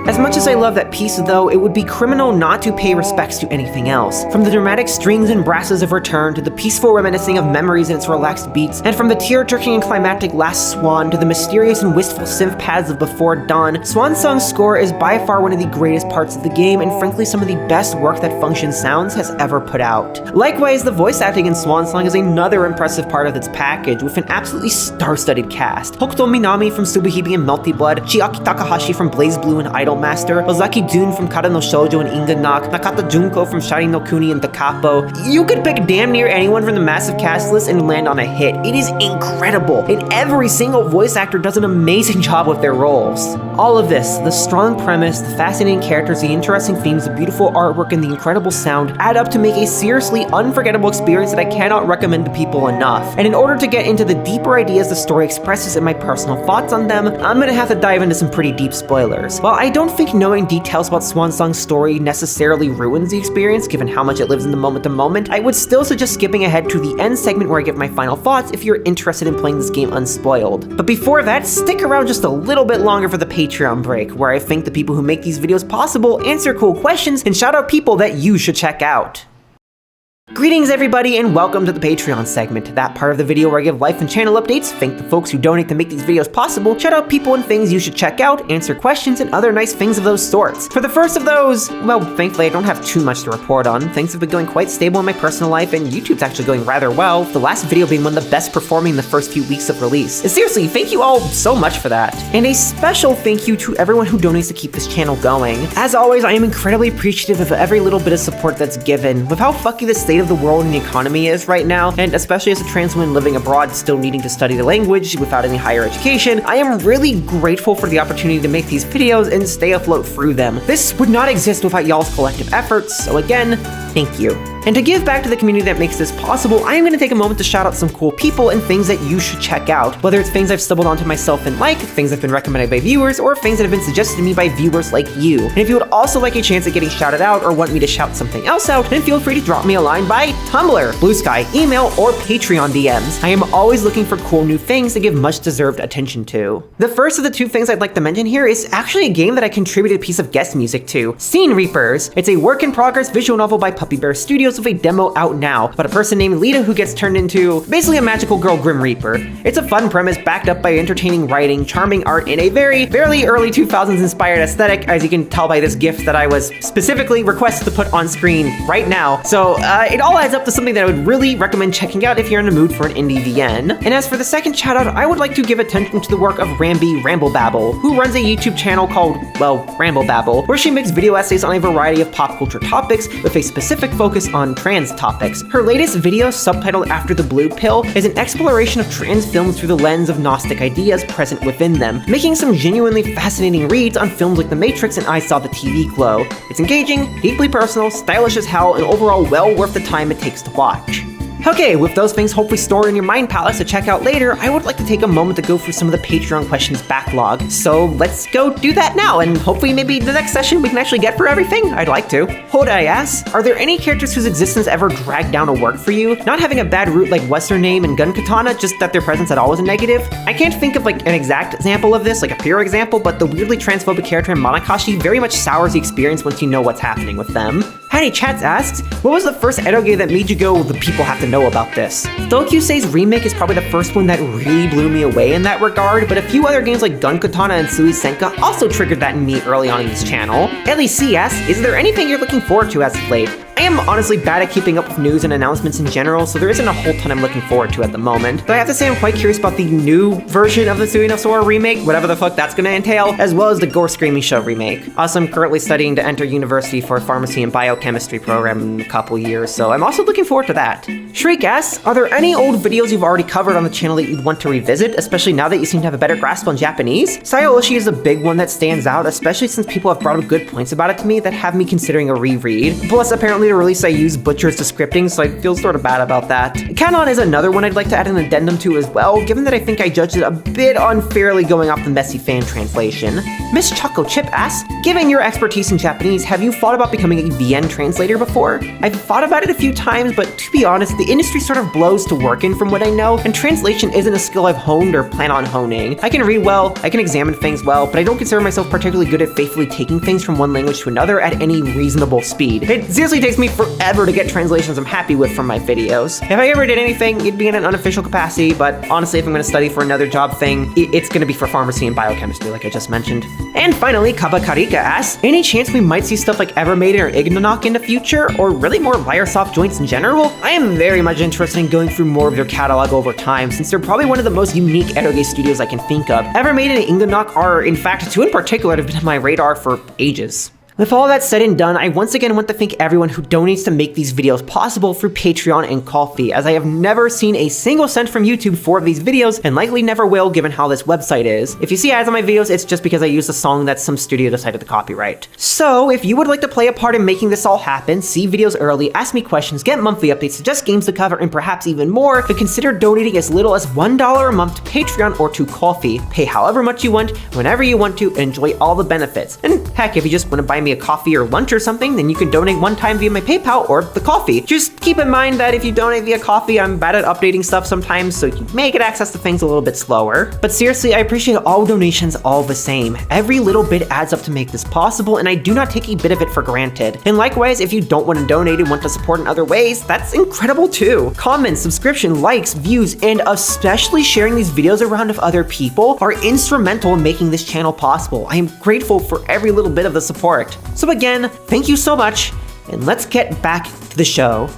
As much as I love that piece though, it would be criminal not to pay respects to anything else. From the dramatic strings and brasses of Return to the peaceful reminiscing of Memories and its relaxed beats, and from the tear-jerking and climactic Last Swan to the mysterious and wistful synth pads of Before Dawn, Swan Song's score is by far one of the greatest parts of the game and frankly some of the best work that Function Sounds has ever put out. Likewise, the voice acting in Swan Song is another impressive part of its package, with an absolutely star-studded cast. Hokuto Minami from Tsubihime and Melty Blood, Chiaki Takahashi from Blaze Blue and Idol Master, Ozaki Dun from Kara no Shoujo and Inga Knock, Nakata Junko from Shari no Kuni and Da Capo. You could pick damn near anyone from the massive cast list and land on a hit. It is incredible, and every single voice actor does an amazing job with their roles. All of this, the strong premise, the fascinating characters, the interesting themes, the beautiful artwork, and the incredible sound add up to make a seriously unforgettable experience that I cannot recommend to people enough. And in order to get into the deeper ideas the story expresses and my personal thoughts on them, I'm gonna have to dive into some pretty deep spoilers. While I don't think knowing details about Swan Song's story necessarily ruins the experience, given how much it lives in the moment to moment, I would still suggest skipping ahead to the end segment where I give my final thoughts if you're interested in playing this game unspoiled. But before that, stick around just a little bit longer for the Patreon break, where I thank the people who make these videos possible, answer cool questions, and shout out people that you should check out. Greetings everybody and welcome to the Patreon segment, that part of the video where I give life and channel updates, thank the folks who donate to make these videos possible, shout out people and things you should check out, answer questions, and other nice things of those sorts. For the first of those, well, thankfully I don't have too much to report on. Things have been going quite stable in my personal life and YouTube's actually going rather well, the last video being one of the best performing in the first few weeks of release. And seriously, thank you all so much for that. And a special thank you to everyone who donates to keep this channel going. As always, I am incredibly appreciative of every little bit of support that's given. With how fucky the state of the world and the economy is right now, and especially as a trans woman living abroad still needing to study the language without any higher education, I am really grateful for the opportunity to make these videos and stay afloat through them. This would not exist without y'all's collective efforts, so again, thank you. And to give back to the community that makes this possible, I am going to take a moment to shout out some cool people and things that you should check out, whether it's things I've stumbled onto myself and like, things that have been recommended by viewers, or things that have been suggested to me by viewers like you. And if you would also like a chance at getting shouted out or want me to shout something else out, then feel free to drop me a line by Tumblr, Blue Sky, email, or Patreon DMs. I am always looking for cool new things to give much deserved attention to. The first of the two things I'd like to mention here is actually a game that I contributed a piece of guest music to, Scene Reapers. It's a work-in-progress visual novel by Puppy Bear Studios with a demo out now, but a person named Lita who gets turned into basically a magical girl Grim Reaper. It's a fun premise backed up by entertaining writing, charming art, and a very early 2000s inspired aesthetic, as you can tell by this GIF that I was specifically requested to put on screen right now. So it all adds up to something that I would really recommend checking out if you're in the mood for an indie VN. And as for the second shout out, I would like to give attention to the work of Ramby Ramblebabble, who runs a YouTube channel called, well, Ramblebabble, where she makes video essays on a variety of pop culture topics with a specific focus on trans topics. Her latest video, subtitled After the Blue Pill, is an exploration of trans films through the lens of Gnostic ideas present within them, making some genuinely fascinating reads on films like The Matrix and I Saw the TV Glow. It's engaging, deeply personal, stylish as hell, and overall well worth the time it takes to watch. Okay, with those things hopefully stored in your mind palace to check out later, I would like to take a moment to go through some of the Patreon questions backlog. So let's go do that now, and hopefully maybe the next session we can actually get for everything. I'd like to. Hodai asks, are there any characters whose existence ever dragged down a work for you? Not having a bad root like What's Her Name and Gun Katana, just that their presence at all was a negative? I can't think of like an exact example of this, like a pure example, but the weirdly transphobic character in Monakashi very much sours the experience once you know what's happening with them. Hattie Chats asks, what was the first Edo game that made you go, the people have to know about this? Dokyusei's remake is probably the first one that really blew me away in that regard, but a few other games like Gun Katana and Sui Senka also triggered that in me early on in this channel. Ellie C asks, is there anything you're looking forward to as of late? I am honestly bad at keeping up with news and announcements in general, so there isn't a whole ton I'm looking forward to at the moment. But I have to say I'm quite curious about the new version of the Suinosaur remake, whatever the fuck that's gonna entail, as well as the Gore Screaming Show remake. Also, I'm currently studying to enter university for a pharmacy and biochemistry program in a couple years, so I'm also looking forward to that. Shriek asks, are there any old videos you've already covered on the channel that you'd want to revisit, especially now that you seem to have a better grasp on Japanese? Sayoshi is a big one that stands out, especially since people have brought up good points about it to me that have me considering a reread. Plus, apparently the release I use butchers the scripting, so I feel sort of bad about that. Canon is another one I'd like to add an addendum to as well, given that I think I judged it a bit unfairly going off the messy fan translation. Miss Choco Chip asks, given your expertise in Japanese, have you thought about becoming a VN translator before? I've thought about it a few times, but to be honest, the industry sort of blows to work in from what I know, and translation isn't a skill I've honed or plan on honing. I can read well, I can examine things well, but I don't consider myself particularly good at faithfully taking things from one language to another at any reasonable speed. It seriously takes me forever to get translations I'm happy with from my videos. If I ever did anything, it'd be in an unofficial capacity, but honestly, if I'm gonna study for another job thing, it's gonna be for pharmacy and biochemistry, like I just mentioned. And finally, Kabakarika asks, any chance we might see stuff like Evermaiden or Ignonok in the future, or really more Liarsoft joints in general? I am very much interested in going through more of their catalog over time, since they're probably one of the most unique eroge studios I can think of. Evermaiden and Ignonok are, in fact, two in particular that have been on my radar for ages. With all that said and done, I once again want to thank everyone who donates to make these videos possible through Patreon and Ko-fi, as I have never seen a single cent from YouTube for these videos, and likely never will given how this website is. If you see ads on my videos, it's just because I used a song that some studio decided to copyright. So, if you would like to play a part in making this all happen, see videos early, ask me questions, get monthly updates, suggest games to cover, and perhaps even more, then consider donating as little as $1 a month to Patreon or to Ko-fi. Pay however much you want, whenever you want to, and enjoy all the benefits. And heck, if you just want to buy me a coffee or lunch or something, then you can donate one time via my PayPal or the Ko-fi. Just keep in mind that if you donate via Ko-fi, I'm bad at updating stuff sometimes, so you may get access to things a little bit slower. But seriously, I appreciate all donations all the same. Every little bit adds up to make this possible, and I do not take a bit of it for granted. And likewise, if you don't want to donate and want to support in other ways, that's incredible too. Comments, subscription, likes, views, and especially sharing these videos around with other people are instrumental in making this channel possible. I am grateful for every little bit of the support. So again, thank you so much, and let's get back to the show.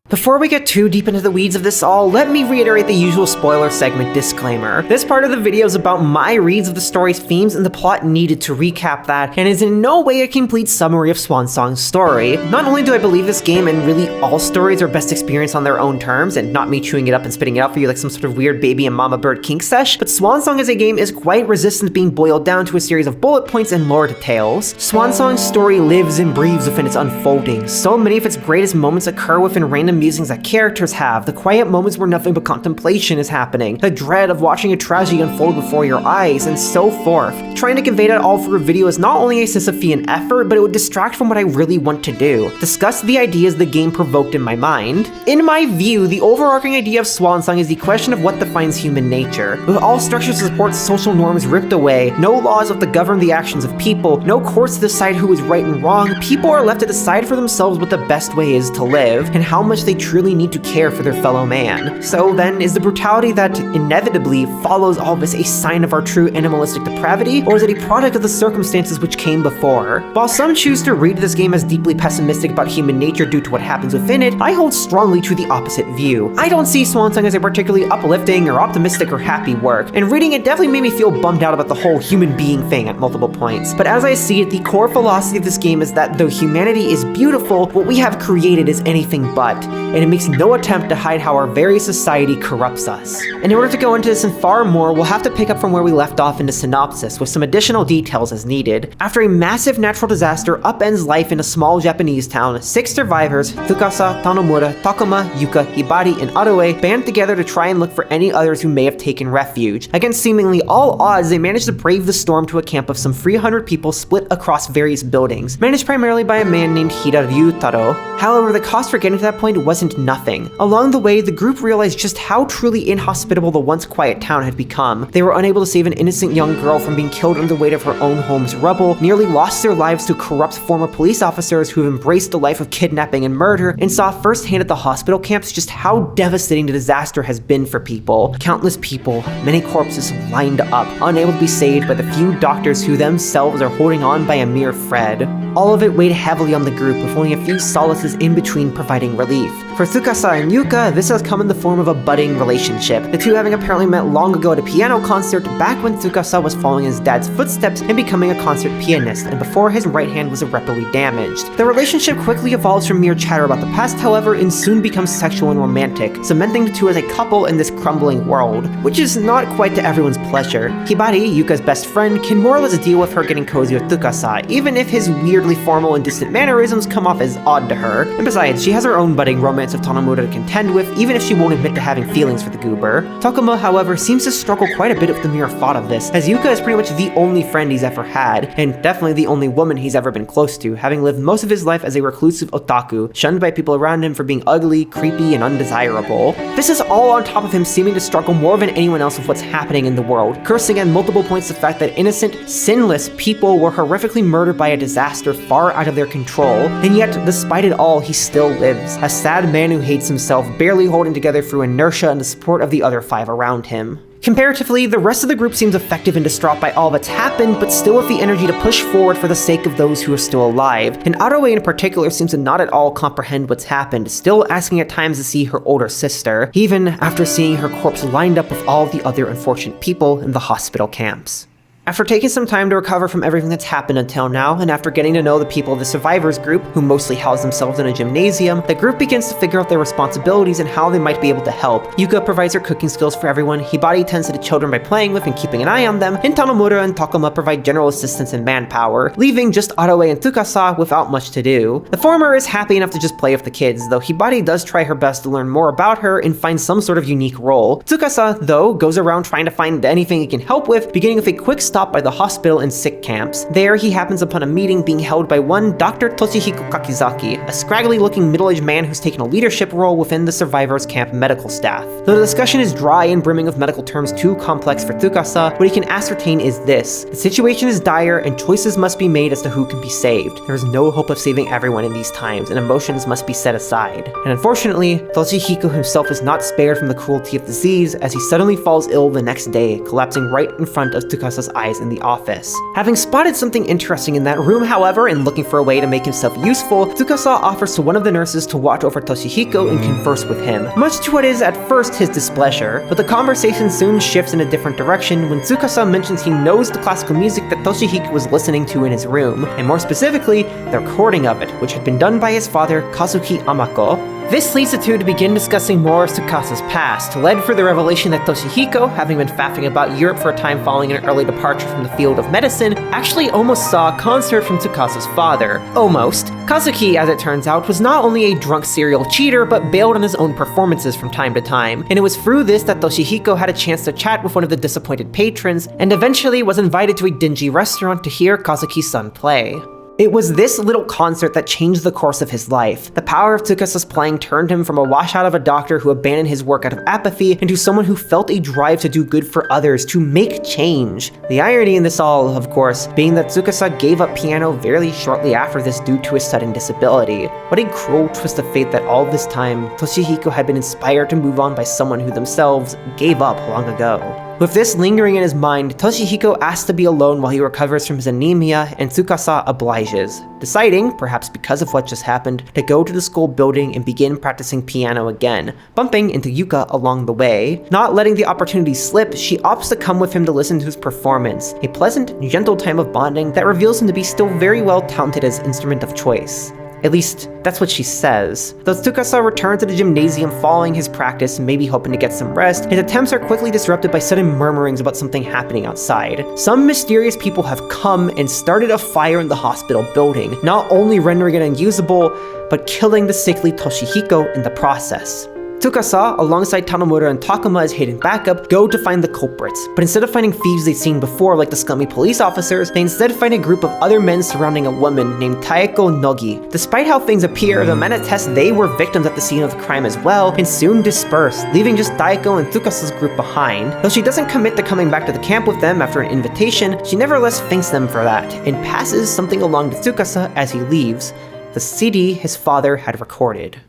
Before we get too deep into the weeds of this all, let me reiterate the usual spoiler segment disclaimer. This part of the video is about my reads of the story's themes and the plot needed to recap that, and is in no way a complete summary of Swan Song's story. Not only do I believe this game and really all stories are best experienced on their own terms, and not me chewing it up and spitting it out for you like some sort of weird baby and mama bird kink sesh, but Swan Song as a game is quite resistant to being boiled down to a series of bullet points and lore details. Swan Song's story lives and breathes within its unfolding. So many of its greatest moments occur within random musings that characters have, the quiet moments where nothing but contemplation is happening, the dread of watching a tragedy unfold before your eyes, and so forth. Trying to convey that all through a video is not only a Sisyphean effort, but it would distract from what I really want to do: discuss the ideas the game provoked in my mind. In my view, the overarching idea of Swan Song is the question of what defines human nature. With all structures to support social norms ripped away, no laws left to govern the actions of people, no courts to decide who is right and wrong, people are left to decide for themselves what the best way is to live, and how much they truly need to care for their fellow man. So then, is the brutality that inevitably follows all this a sign of our true animalistic depravity, or is it a product of the circumstances which came before? While some choose to read this game as deeply pessimistic about human nature due to what happens within it, I hold strongly to the opposite view. I don't see Swan Song as a particularly uplifting or optimistic or happy work, and reading it definitely made me feel bummed out about the whole human being thing at multiple points. But as I see it, the core philosophy of this game is that though humanity is beautiful, what we have created is anything but, and it makes no attempt to hide how our very society corrupts us. And in order to go into this and far more, we'll have to pick up from where we left off in the synopsis, with some additional details as needed. After a massive natural disaster upends life in a small Japanese town, 6 survivors, Tsukasa, Tanomura, Takuma, Yuka, Hibari, and Adoe, band together to try and look for any others who may have taken refuge. Against seemingly all odds, they managed to brave the storm to a camp of some 300 people split across various buildings, managed primarily by a man named Ryutaro. However, the cost for getting to that point wasn't nothing. Along the way, the group realized just how truly inhospitable the once quiet town had become. They were unable to save an innocent young girl from being killed under the weight of her own home's rubble, nearly lost their lives to corrupt former police officers who have embraced the life of kidnapping and murder, and saw firsthand at the hospital camps just how devastating the disaster has been for people. Countless people, many corpses lined up, unable to be saved by the few doctors who themselves are holding on by a mere thread. All of it weighed heavily on the group, with only a few solaces in between providing relief. For Tsukasa and Yuka, this has come in the form of a budding relationship, the two having apparently met long ago at a piano concert back when Tsukasa was following his dad's footsteps and becoming a concert pianist, and before his right hand was irreparably damaged. The relationship quickly evolves from mere chatter about the past, however, and soon becomes sexual and romantic, cementing the two as a couple in this crumbling world, which is not quite to everyone's pleasure. Hibari, Yuka's best friend, can more or less deal with her getting cozy with Tsukasa, even if his weirdly formal and distant mannerisms come off as odd to her, and besides, she has her own budding romance of Tanomura to contend with, even if she won't admit to having feelings for the goober. Takuma, however, seems to struggle quite a bit with the mere thought of this, as Yuka is pretty much the only friend he's ever had, and definitely the only woman he's ever been close to, having lived most of his life as a reclusive otaku, shunned by people around him for being ugly, creepy, and undesirable. This is all on top of him seeming to struggle more than anyone else with what's happening in the world, cursing at multiple points the fact that innocent, sinless people were horrifically murdered by a disaster far out of their control, and yet, despite it all, he still lives, a sad man who hates himself, barely holding together through inertia and the support of the other 5 around him. Comparatively, the rest of the group seems effective and distraught by all that's happened, but still with the energy to push forward for the sake of those who are still alive. And Atto in particular seems to not at all comprehend what's happened, still asking at times to see her older sister, even after seeing her corpse lined up with all the other unfortunate people in the hospital camps. After taking some time to recover from everything that's happened until now, and after getting to know the people of the survivors group, who mostly house themselves in a gymnasium, the group begins to figure out their responsibilities and how they might be able to help. Yuka provides her cooking skills for everyone, Hibari tends to the children by playing with and keeping an eye on them, and Tanomura and Takuma provide general assistance and manpower, leaving just Atto and Tsukasa without much to do. The former is happy enough to just play with the kids, though Hibari does try her best to learn more about her and find some sort of unique role. Tsukasa, though, goes around trying to find anything he can help with, beginning with a quick stop by the hospital and sick camps. There, he happens upon a meeting being held by one Dr. Toshihiko Kakizaki, a scraggly-looking middle-aged man who's taken a leadership role within the survivors' camp medical staff. Though the discussion is dry and brimming of medical terms too complex for Tsukasa, what he can ascertain is this: the situation is dire and choices must be made as to who can be saved. There is no hope of saving everyone in these times, and emotions must be set aside. And unfortunately, Toshihiko himself is not spared from the cruelty of disease, as he suddenly falls ill the next day, collapsing right in front of Tsukasa's eyes in the office. Having spotted something interesting in that room, however, and looking for a way to make himself useful, Tsukasa offers to one of the nurses to watch over Toshihiko and converse with him, much to what is at first his displeasure. But the conversation soon shifts in a different direction when Tsukasa mentions he knows the classical music that Toshihiko was listening to in his room, and more specifically, the recording of it, which had been done by his father, Kazuki Amako. This leads the two to begin discussing more of Tsukasa's past, led for the revelation that Toshihiko, having been faffing about Europe for a time following an early departure from the field of medicine, actually almost saw a concert from Tsukasa's father. Almost. Kazuki, as it turns out, was not only a drunk serial cheater, but bailed on his own performances from time to time, and it was through this that Toshihiko had a chance to chat with one of the disappointed patrons, and eventually was invited to a dingy restaurant to hear Kazuki's son play. It was this little concert that changed the course of his life. The power of Tsukasa's playing turned him from a washout of a doctor who abandoned his work out of apathy into someone who felt a drive to do good for others, to make change. The irony in this all, of course, being that Tsukasa gave up piano very shortly after this due to his sudden disability. What a cruel twist of fate that all this time, Toshihiko had been inspired to move on by someone who themselves gave up long ago. With this lingering in his mind, Toshihiko asks to be alone while he recovers from his anemia, and Tsukasa obliges, deciding, perhaps because of what just happened, to go to the school building and begin practicing piano again, bumping into Yuka along the way. Not letting the opportunity slip, she opts to come with him to listen to his performance, a pleasant, gentle time of bonding that reveals him to be still very well talented as instrument of choice. At least, that's what she says. Though Tsukasa returns to the gymnasium following his practice, maybe hoping to get some rest, his attempts are quickly disrupted by sudden murmurings about something happening outside. Some mysterious people have come and started a fire in the hospital building, not only rendering it unusable, but killing the sickly Toshihiko in the process. Tsukasa, alongside Tanomura and Takuma as hidden backup, go to find the culprits, but instead of finding thieves they'd seen before like the scummy police officers, they instead find a group of other men surrounding a woman named Taeko Nogi. Despite how things appear, the men attest they were victims at the scene of the crime as well, and soon disperse, leaving just Taeko and Tsukasa's group behind. Though she doesn't commit to coming back to the camp with them after an invitation, she nevertheless thanks them for that, and passes something along to Tsukasa as he leaves, the CD his father had recorded.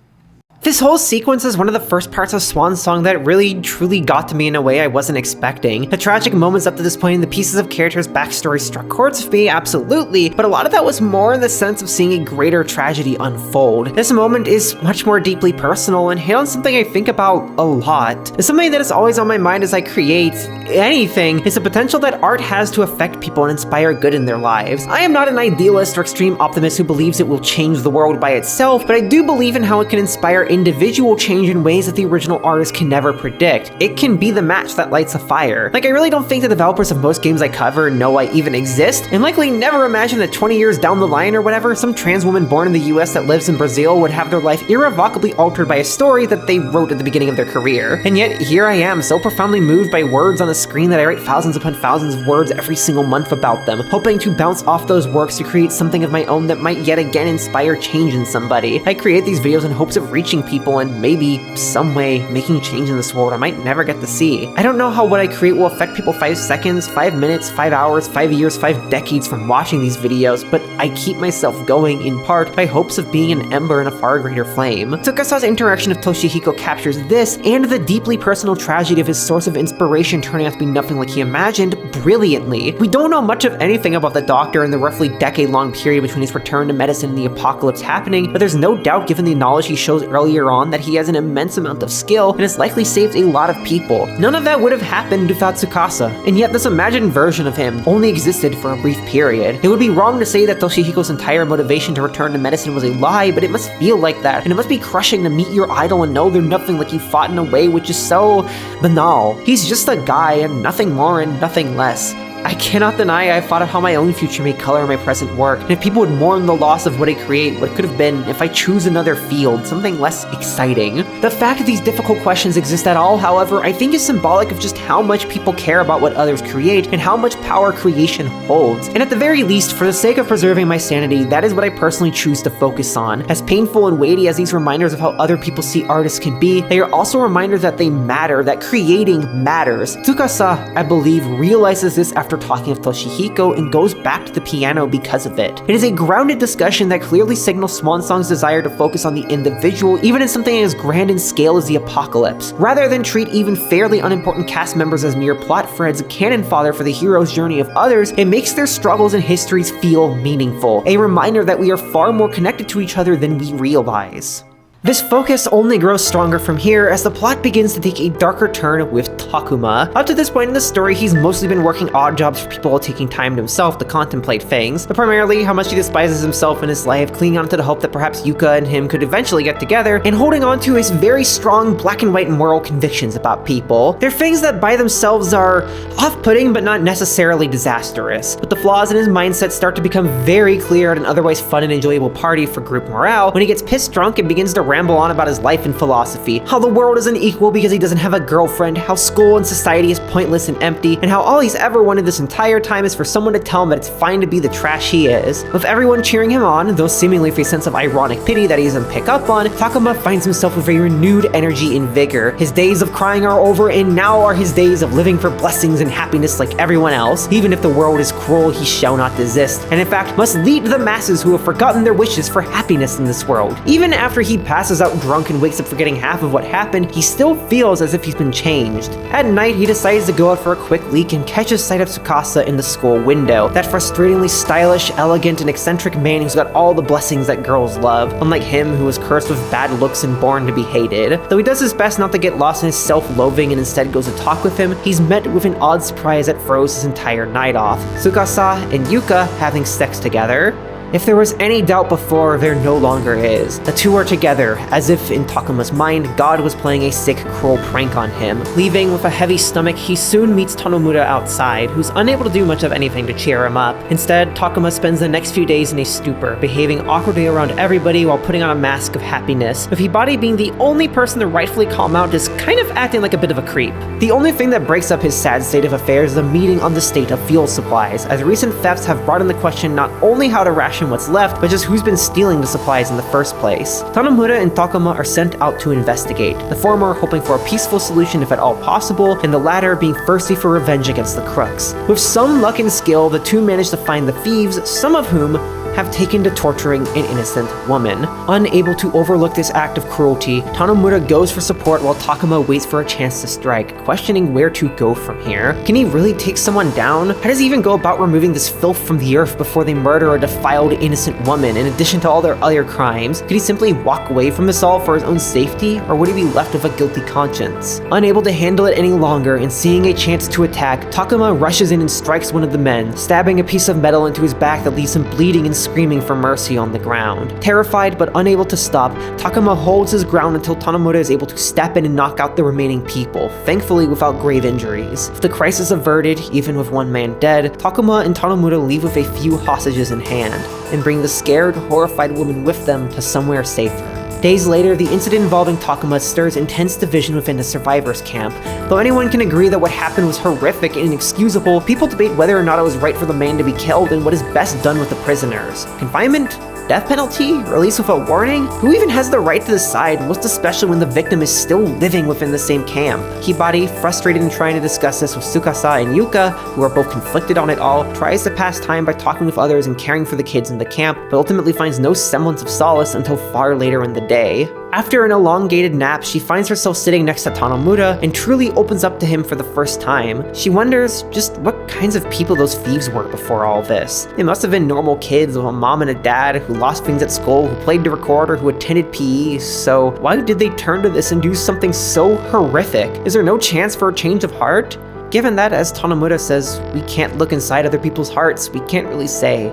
This whole sequence is one of the first parts of Swan Song that really truly got to me in a way I wasn't expecting. The tragic moments up to this point and the pieces of characters' backstory struck chords with me, absolutely, but a lot of that was more in the sense of seeing a greater tragedy unfold. This moment is much more deeply personal and hit on something I think about a lot. It's something that is always on my mind as I create anything, is the potential that art has to affect people and inspire good in their lives. I am not an idealist or extreme optimist who believes it will change the world by itself, but I do believe in how it can inspire individual change in ways that the original artist can never predict. It can be the match that lights a fire. Like, I really don't think the developers of most games I cover know I even exist, and likely never imagine that 20 years down the line or whatever, some trans woman born in the US that lives in Brazil would have their life irrevocably altered by a story that they wrote at the beginning of their career. And yet, here I am, so profoundly moved by words on the screen that I write thousands upon thousands of words every single month about them, hoping to bounce off those works to create something of my own that might yet again inspire change in somebody. I create these videos in hopes of reaching people and maybe, some way, making change in this world I might never get to see. I don't know how what I create will affect people 5 seconds, 5 minutes, 5 hours, 5 years, 5 decades from watching these videos, but I keep myself going in part by hopes of being an ember in a far greater flame. Tsukasa's interaction with Toshihiko captures this and the deeply personal tragedy of his source of inspiration turning out to be nothing like he imagined brilliantly. We don't know much of anything about the Doctor in the roughly decade-long period between his return to medicine and the apocalypse happening, but there's no doubt given the knowledge he shows earlier on that he has an immense amount of skill and has likely saved a lot of people. None of that would have happened without Tsukasa, and yet this imagined version of him only existed for a brief period. It would be wrong to say that Toshihiko's entire motivation to return to medicine was a lie, but it must feel like that, and it must be crushing to meet your idol and know they're nothing like you fought in a way which is so banal. He's just a guy and nothing more and nothing less. I cannot deny I've thought of how my own future may color my present work, and if people would mourn the loss of what I create, what could have been if I choose another field, something less exciting. The fact that these difficult questions exist at all, however, I think is symbolic of just how much people care about what others create and how much power creation holds. And at the very least, for the sake of preserving my sanity, that is what I personally choose to focus on. As painful and weighty as these reminders of how other people see artists can be, they are also reminders that they matter, that creating matters. Tsukasa, I believe, realizes this after talking with Toshihiko and goes back to the piano because of it. It is a grounded discussion that clearly signals Swan Song's desire to focus on the individual, even in something as grand in scale as the apocalypse. Rather than treat even fairly unimportant cast members as mere plot threads, a cannon fodder for the hero's journey of others, it makes their struggles and histories feel meaningful. A reminder that we are far more connected to each other than we realize. This focus only grows stronger from here as the plot begins to take a darker turn with Takuma. Up to this point in the story, he's mostly been working odd jobs for people while taking time to himself to contemplate things, but primarily how much he despises himself and his life, clinging on to the hope that perhaps Yuka and him could eventually get together, and holding on to his very strong black and white moral convictions about people. They're things that by themselves are off-putting but not necessarily disastrous, but the flaws in his mindset start to become very clear at an otherwise fun and enjoyable party for group morale when he gets pissed drunk and begins to ramble on about his life and philosophy, how the world is unequal because he doesn't have a girlfriend, how school and society is pointless and empty, and how all he's ever wanted this entire time is for someone to tell him that it's fine to be the trash he is. With everyone cheering him on, though seemingly with a sense of ironic pity that he doesn't pick up on, Takuma finds himself with a renewed energy and vigor. His days of crying are over, and now are his days of living for blessings and happiness like everyone else. Even if the world is cruel, he shall not desist, and in fact must lead the masses who have forgotten their wishes for happiness in this world. Even after he passes out drunk and wakes up forgetting half of what happened, he still feels as if he's been changed. At night, he decides to go out for a quick leak and catches sight of Tsukasa in the school window, that frustratingly stylish, elegant, and eccentric man who's got all the blessings that girls love, unlike him who was cursed with bad looks and born to be hated. Though he does his best not to get lost in his self-loathing and instead goes to talk with him, he's met with an odd surprise that throws his entire night off. Tsukasa and Yuka having sex together. If there was any doubt before, there no longer is. The two are together, as if in Takuma's mind, God was playing a sick, cruel prank on him. Leaving with a heavy stomach, he soon meets Tanomura outside, who's unable to do much of anything to cheer him up. Instead, Takuma spends the next few days in a stupor, behaving awkwardly around everybody while putting on a mask of happiness, with Hibari being the only person to rightfully call him out, just kind of acting like a bit of a creep. The only thing that breaks up his sad state of affairs is a meeting on the state of fuel supplies, as recent thefts have brought into question not only how to ration what's left, but just who's been stealing the supplies in the first place. Tanomura and Takuma are sent out to investigate, the former hoping for a peaceful solution if at all possible, and the latter being thirsty for revenge against the crooks. With some luck and skill, the two manage to find the thieves, some of whom have taken to torturing an innocent woman. Unable to overlook this act of cruelty, Tanomura goes for support while Takuma waits for a chance to strike, questioning where to go from here. Can he really take someone down? How does he even go about removing this filth from the earth before they murder a defiled innocent woman, in addition to all their other crimes? Could he simply walk away from this all for his own safety, or would he be left with a guilty conscience? Unable to handle it any longer and seeing a chance to attack, Takuma rushes in and strikes one of the men, stabbing a piece of metal into his back that leaves him bleeding and screaming for mercy on the ground. Terrified but unable to stop, Takuma holds his ground until Tanomura is able to step in and knock out the remaining people, thankfully without grave injuries. With the crisis averted, even with one man dead, Takuma and Tanomura leave with a few hostages in hand, and bring the scared, horrified woman with them to somewhere safer. Days later, the incident involving Takuma stirs intense division within the survivors' camp. Though anyone can agree that what happened was horrific and inexcusable, people debate whether or not it was right for the man to be killed and what is best done with the prisoners. Confinement? Death penalty? Release without warning? Who even has the right to decide, most especially when the victim is still living within the same camp? Hibari, frustrated and trying to discuss this with Tsukasa and Yuka, who are both conflicted on it all, tries to pass time by talking with others and caring for the kids in the camp, but ultimately finds no semblance of solace until far later in the day. After an elongated nap, she finds herself sitting next to Tanomura and truly opens up to him for the first time. She wonders just what kinds of people those thieves were before all this. They must have been normal kids with a mom and a dad who lost things at school, who played the recorder, who attended PE, so why did they turn to this and do something so horrific? Is there no chance for a change of heart? Given that, as Tanomura says, we can't look inside other people's hearts, we can't really say,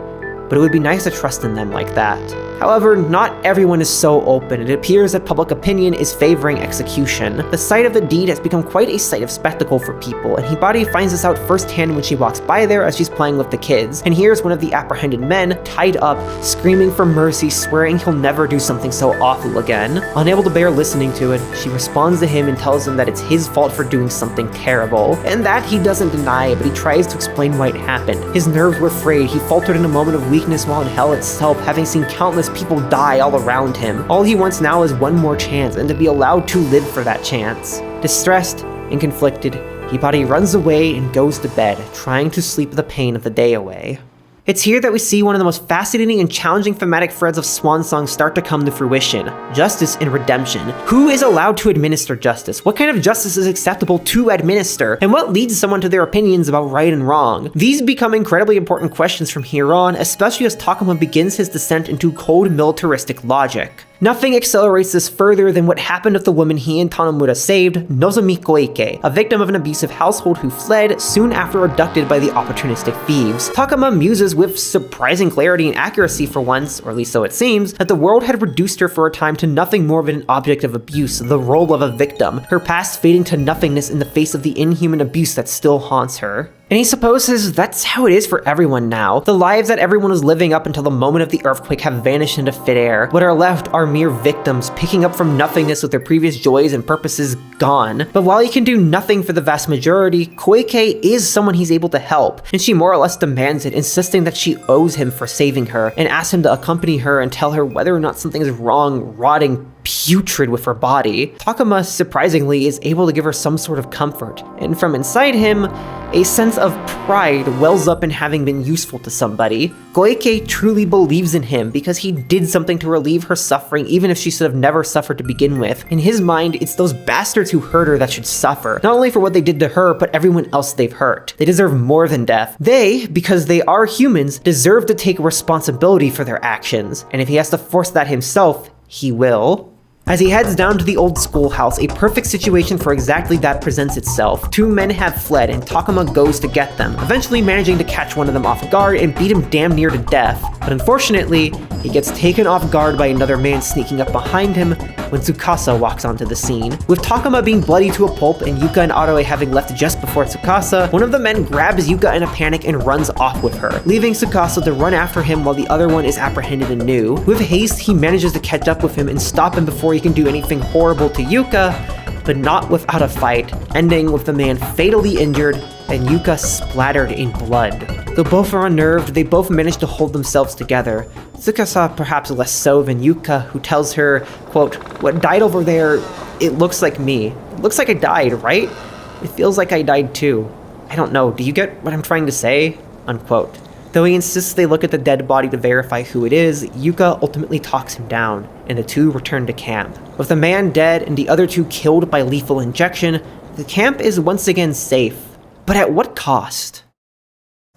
but it would be nice to trust in them like that. However, not everyone is so open. It appears that public opinion is favoring execution. The sight of the deed has become quite a sight of spectacle for people, and Hibari finds this out firsthand when she walks by there as she's playing with the kids, and hears one of the apprehended men, tied up, screaming for mercy, swearing he'll never do something so awful again. Unable to bear listening to it, she responds to him and tells him that it's his fault for doing something terrible, and that he doesn't deny, but he tries to explain why it happened. His nerves were frayed, he faltered in a moment of weakness while in hell itself, having seen countless people die all around him. All he wants now is one more chance, and to be allowed to live for that chance. Distressed and conflicted, Hibari runs away and goes to bed, trying to sleep the pain of the day away. It's here that we see one of the most fascinating and challenging thematic threads of Swan Song start to come to fruition: justice and redemption. Who is allowed to administer justice? What kind of justice is acceptable to administer? And what leads someone to their opinions about right and wrong? These become incredibly important questions from here on, especially as Takuma begins his descent into cold militaristic logic. Nothing accelerates this further than what happened with the woman he and Tanomura saved, Nozomi Koike, a victim of an abusive household who fled soon after abducted by the opportunistic thieves. Takuma muses with surprising clarity and accuracy for once, or at least so it seems, that the world had reduced her for a time to nothing more than an object of abuse, the role of a victim, her past fading to nothingness in the face of the inhuman abuse that still haunts her. And he supposes that's how it is for everyone now. The lives that everyone was living up until the moment of the earthquake have vanished into thin air. What are left are mere victims, picking up from nothingness with their previous joys and purposes gone. But while he can do nothing for the vast majority, Koike is someone he's able to help, and she more or less demands it, insisting that she owes him for saving her, and asks him to accompany her and tell her whether or not something is wrong, rotting putrid with her body. Takuma, surprisingly, is able to give her some sort of comfort, and from inside him, a sense of pride wells up in having been useful to somebody. Koike truly believes in him because he did something to relieve her suffering even if she should have never suffered to begin with. In his mind, it's those bastards who hurt her that should suffer, not only for what they did to her, but everyone else they've hurt. They deserve more than death. They, because they are humans, deserve to take responsibility for their actions, and if he has to force that himself, he will. As he heads down to the old schoolhouse, a perfect situation for exactly that presents itself. Two men have fled, and Takuma goes to get them, eventually managing to catch one of them off guard and beat him damn near to death. But unfortunately, he gets taken off guard by another man sneaking up behind him when Tsukasa walks onto the scene. With Takuma being bloody to a pulp and Yuka and Atto having left just before Tsukasa, one of the men grabs Yuka in a panic and runs off with her, leaving Tsukasa to run after him while the other one is apprehended anew. With haste, he manages to catch up with him and stop him before he can do anything horrible to Yuka, but not without a fight, ending with the man fatally injured and Yuka splattered in blood. Though both are unnerved, they both manage to hold themselves together. Tsukasa perhaps less so than Yuka, who tells her, quote, "What died over there, it looks like me. It looks like I died, right? It feels like I died too. I don't know, do you get what I'm trying to say?" Unquote. Though he insists they look at the dead body to verify who it is, Yuka ultimately talks him down, and the two return to camp. With the man dead and the other two killed by lethal injection, the camp is once again safe. But at what cost?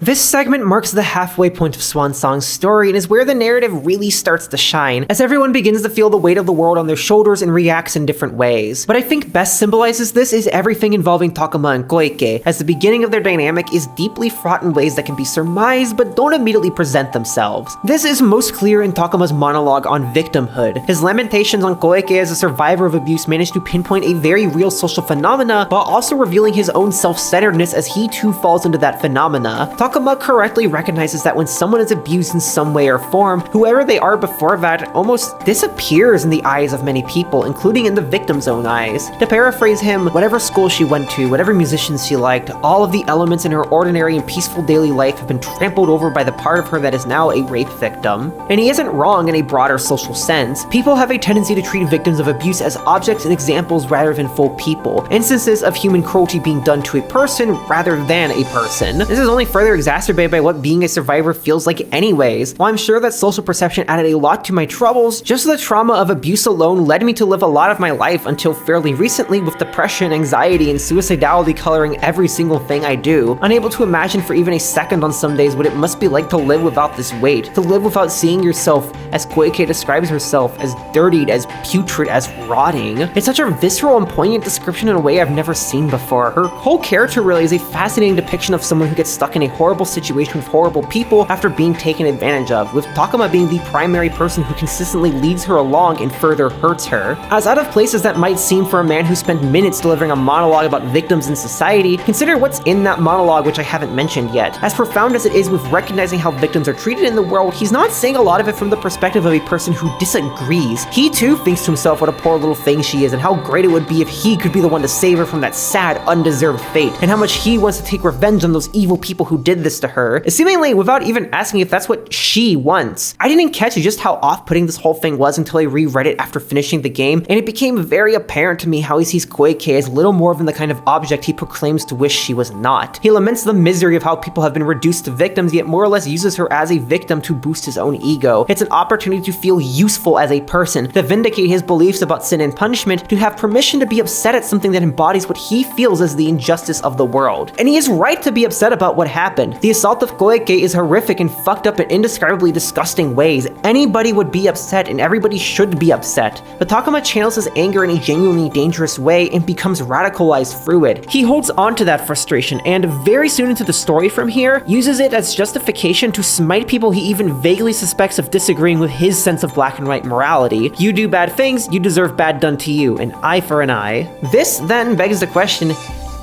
This segment marks the halfway point of Swan Song's story and is where the narrative really starts to shine, as everyone begins to feel the weight of the world on their shoulders and reacts in different ways. What I think best symbolizes this is everything involving Takuma and Koike, as the beginning of their dynamic is deeply fraught in ways that can be surmised but don't immediately present themselves. This is most clear in Takuma's monologue on victimhood. His lamentations on Koike as a survivor of abuse manage to pinpoint a very real social phenomena, while also revealing his own self-centeredness as he too falls into that phenomena. Takuma correctly recognizes that when someone is abused in some way or form, whoever they are before that almost disappears in the eyes of many people, including in the victim's own eyes. To paraphrase him, whatever school she went to, whatever musicians she liked, all of the elements in her ordinary and peaceful daily life have been trampled over by the part of her that is now a rape victim. And he isn't wrong in a broader social sense. People have a tendency to treat victims of abuse as objects and examples rather than full people, instances of human cruelty being done to a person rather than a person. This is only further exacerbated by what being a survivor feels like anyways. While I'm sure that social perception added a lot to my troubles, just the trauma of abuse alone led me to live a lot of my life until fairly recently, with depression, anxiety, and suicidality coloring every single thing I do, unable to imagine for even a second on some days what it must be like to live without this weight, to live without seeing yourself, as Koike describes herself, as dirtied, as putrid, as rotting. It's such a visceral and poignant description in a way I've never seen before. Her whole character really is a fascinating depiction of someone who gets stuck in a horrible situation with horrible people after being taken advantage of, with Takuma being the primary person who consistently leads her along and further hurts her. As out of place as that might seem for a man who spent minutes delivering a monologue about victims in society, consider what's in that monologue, which I haven't mentioned yet. As profound as it is with recognizing how victims are treated in the world, he's not saying a lot of it from the perspective of a person who disagrees. He too thinks to himself what a poor little thing she is and how great it would be if he could be the one to save her from that sad, undeserved fate, and how much he wants to take revenge on those evil people who did this to her, seemingly without even asking if that's what she wants. I didn't catch just how off-putting this whole thing was until I reread it after finishing the game, and it became very apparent to me how he sees Koike as little more than the kind of object he proclaims to wish she was not. He laments the misery of how people have been reduced to victims, yet more or less uses her as a victim to boost his own ego. It's an opportunity to feel useful as a person, to vindicate his beliefs about sin and punishment, to have permission to be upset at something that embodies what he feels as the injustice of the world. And he is right to be upset about what happened. The assault of Koike is horrific and fucked up in indescribably disgusting ways. Anybody would be upset and everybody should be upset. But Takuma channels his anger in a genuinely dangerous way and becomes radicalized through it. He holds on to that frustration and very soon into the story from here, uses it as justification to smite people he even vaguely suspects of disagreeing with his sense of black and white morality. You do bad things, you deserve bad done to you, an eye for an eye. This then begs the question,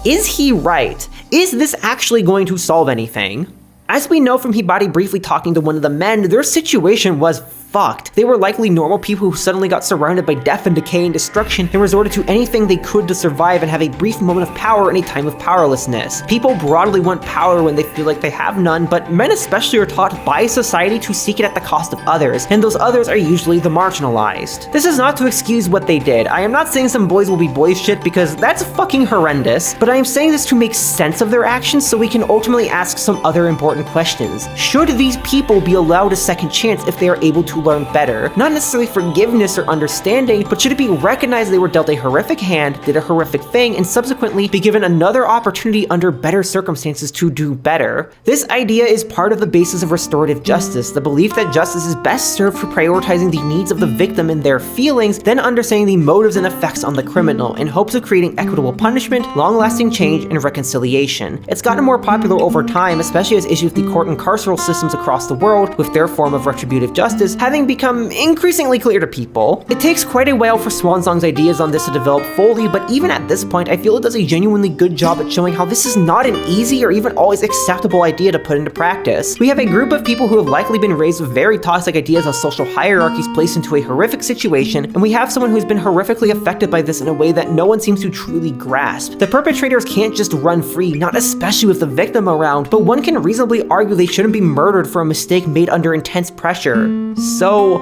is he right? Is this actually going to solve anything? As we know from Hibari briefly talking to one of the men, their situation was fucked. They were likely normal people who suddenly got surrounded by death and decay and destruction and resorted to anything they could to survive and have a brief moment of power in a time of powerlessness. People broadly want power when they feel like they have none, but men especially are taught by society to seek it at the cost of others, and those others are usually the marginalized. This is not to excuse what they did. I am not saying some boys will be boys shit because that's fucking horrendous, but I am saying this to make sense of their actions so we can ultimately ask some other important questions. Should these people be allowed a second chance if they are able to learn better? Not necessarily forgiveness or understanding, but should it be recognized they were dealt a horrific hand, did a horrific thing, and subsequently be given another opportunity under better circumstances to do better? This idea is part of the basis of restorative justice, the belief that justice is best served for prioritizing the needs of the victim and their feelings, then understanding the motives and effects on the criminal, in hopes of creating equitable punishment, long-lasting change, and reconciliation. It's gotten more popular over time, especially as issues with the court and carceral systems across the world, with their form of retributive justice, having become increasingly clear to people. It takes quite a while for Swan Song's ideas on this to develop fully, but even at this point, I feel it does a genuinely good job at showing how this is not an easy or even always acceptable idea to put into practice. We have a group of people who have likely been raised with very toxic ideas of social hierarchies placed into a horrific situation, and we have someone who's been horrifically affected by this in a way that no one seems to truly grasp. The perpetrators can't just run free, not especially with the victim around, but one can reasonably argue they shouldn't be murdered for a mistake made under intense pressure. So,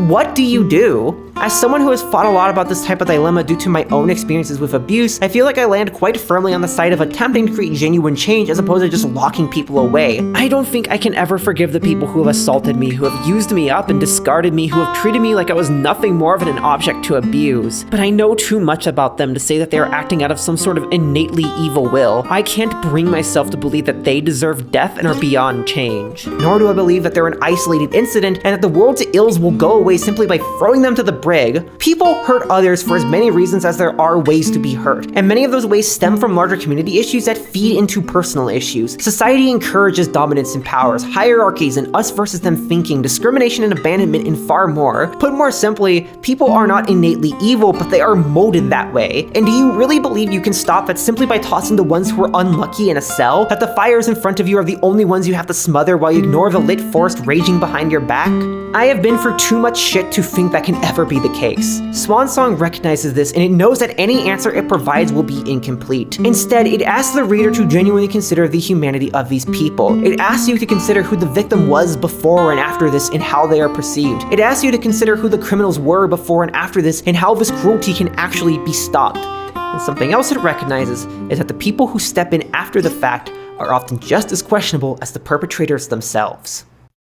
what do you do? As someone who has thought a lot about this type of dilemma due to my own experiences with abuse, I feel like I land quite firmly on the side of attempting to create genuine change as opposed to just locking people away. I don't think I can ever forgive the people who have assaulted me, who have used me up and discarded me, who have treated me like I was nothing more than an object to abuse. But I know too much about them to say that they are acting out of some sort of innately evil will. I can't bring myself to believe that they deserve death and are beyond change. Nor do I believe that they're an isolated incident and that the world's ills will go away simply by throwing them to the brig. People hurt others for as many reasons as there are ways to be hurt, and many of those ways stem from larger community issues that feed into personal issues. Society encourages dominance and powers, hierarchies, and us versus them thinking, discrimination and abandonment, and far more. Put more simply, people are not innately evil, but they are molded that way. And do you really believe you can stop that simply by tossing the ones who are unlucky in a cell? That the fires in front of you are the only ones you have to smother while you ignore the lit forest raging behind your back? I have been through too much shit to think that can ever be the case. Swan Song recognizes this, and it knows that any answer it provides will be incomplete. Instead, it asks the reader to genuinely consider the humanity of these people. It asks you to consider who the victim was before and after this and how they are perceived. It asks you to consider who the criminals were before and after this and how this cruelty can actually be stopped. And something else it recognizes is that the people who step in after the fact are often just as questionable as the perpetrators themselves.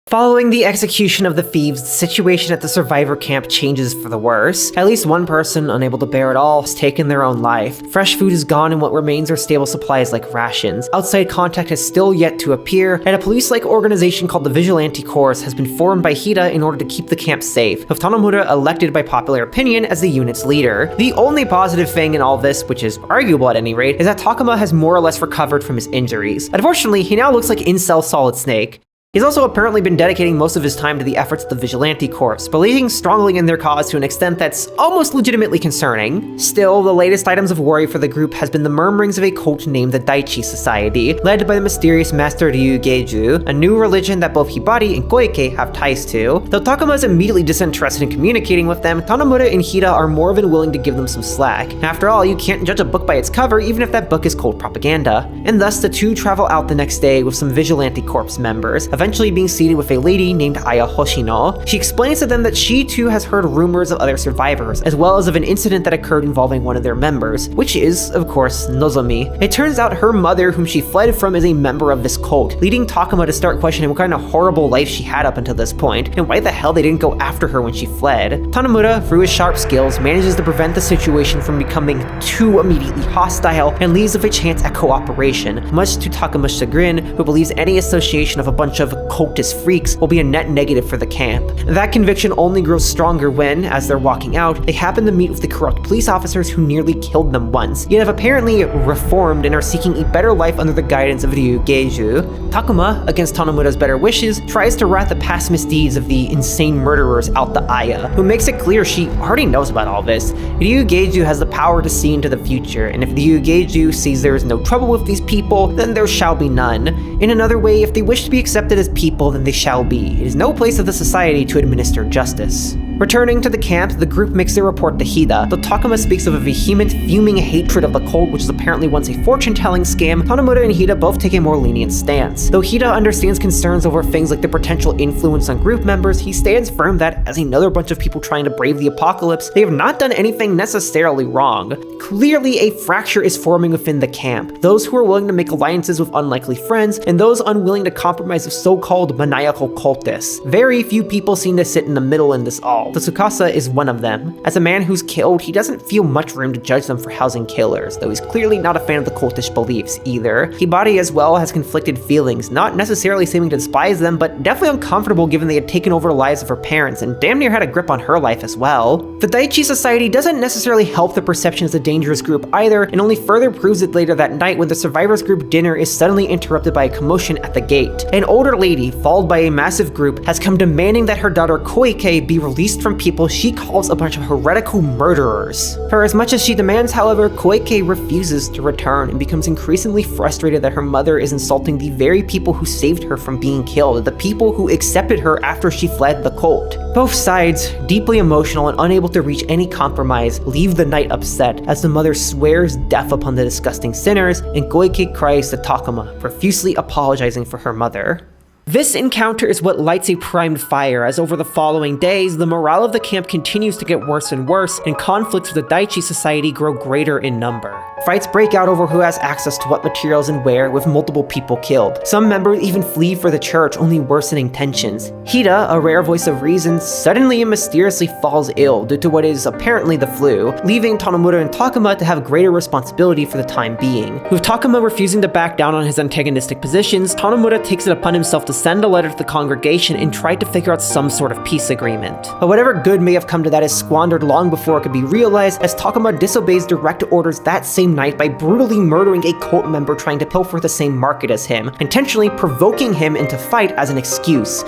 Following the execution of the thieves, the situation at the survivor camp changes for the worse. At least one person, unable to bear it all, has taken their own life. Fresh food is gone and what remains are stable supplies like rations. Outside contact has still yet to appear, and a police-like organization called the Vigilante Corps has been formed by Hida in order to keep the camp safe, with Tanomura elected by popular opinion as the unit's leader. The only positive thing in all this, which is arguable at any rate, is that Takuma has more or less recovered from his injuries. Unfortunately, he now looks like incel Solid Snake. He's also apparently been dedicating most of his time to the efforts of the Vigilante Corps, believing strongly in their cause to an extent that's almost legitimately concerning. Still, the latest items of worry for the group has been the murmurings of a cult named the Daichi Society, led by the mysterious Master Ryugeiju, a new religion that both Hibari and Koike have ties to. Though Takuma is immediately disinterested in communicating with them, Tanomura and Hida are more than willing to give them some slack. After all, you can't judge a book by its cover even if that book is cold propaganda. And thus the two travel out the next day with some Vigilante Corps members, eventually being seated with a lady named Aya Hoshino. She explains to them that she too has heard rumors of other survivors, as well as of an incident that occurred involving one of their members, which is, of course, Nozomi. It turns out her mother, whom she fled from, is a member of this cult, leading Takuma to start questioning what kind of horrible life she had up until this point, and why the hell they didn't go after her when she fled. Tanomura, through his sharp skills, manages to prevent the situation from becoming too immediately hostile, and leaves with a chance at cooperation, much to Takuma's chagrin, who believes any association of a bunch of cultist freaks will be a net negative for the camp. That conviction only grows stronger when, as they're walking out, they happen to meet with the corrupt police officers who nearly killed them once, yet have apparently reformed and are seeking a better life under the guidance of Ryugeiju. Takuma, against Tanomura's better wishes, tries to rat the past misdeeds of the insane murderers out to Aya, who makes it clear she already knows about all this. Ryugeiju has the power to see into the future, and if Ryugeiju sees there is no trouble with these people, then there shall be none. In another way, if they wish to be accepted as people, then they shall be. It is no place of the society to administer justice. Returning to the camp, the group makes their report to Hida. Though Takuma speaks of a vehement, fuming hatred of the cult, which was apparently once a fortune-telling scam, Tanomura and Hida both take a more lenient stance. Though Hida understands concerns over things like the potential influence on group members, he stands firm that, as another bunch of people trying to brave the apocalypse, they have not done anything necessarily wrong. Clearly, a fracture is forming within the camp. Those who are willing to make alliances with unlikely friends, and those unwilling to compromise with so-called maniacal cultists. Very few people seem to sit in the middle in this all. The Tsukasa is one of them. As a man who's killed, he doesn't feel much room to judge them for housing killers, though he's clearly not a fan of the cultish beliefs either. Hibari as well has conflicted feelings, not necessarily seeming to despise them, but definitely uncomfortable given they had taken over the lives of her parents and damn near had a grip on her life as well. The Daichi Society doesn't necessarily help the perception as a dangerous group either, and only further proves it later that night when the survivors group dinner is suddenly interrupted by a commotion at the gate. An older lady, followed by a massive group, has come demanding that her daughter Koike be released from people she calls a bunch of heretical murderers. For as much as she demands, however, Koike refuses to return and becomes increasingly frustrated that her mother is insulting the very people who saved her from being killed, the people who accepted her after she fled the cult. Both sides, deeply emotional and unable to reach any compromise, leave the night upset as the mother swears death upon the disgusting sinners, and Koike cries to Takuma, profusely apologizing for her mother. This encounter is what lights a primed fire, as over the following days, the morale of the camp continues to get worse and worse, and conflicts with the Daichi Society grow greater in number. Fights break out over who has access to what materials and where, with multiple people killed. Some members even flee for the church, only worsening tensions. Hida, a rare voice of reason, suddenly and mysteriously falls ill due to what is apparently the flu, leaving Tanomura and Takuma to have greater responsibility for the time being. With Takuma refusing to back down on his antagonistic positions, Tanomura takes it upon himself to send a letter to the congregation and try to figure out some sort of peace agreement. But whatever good may have come to that is squandered long before it could be realized, as Takuma disobeys direct orders that same night by brutally murdering a cult member trying to pilfer the same market as him, intentionally provoking him into fight as an excuse.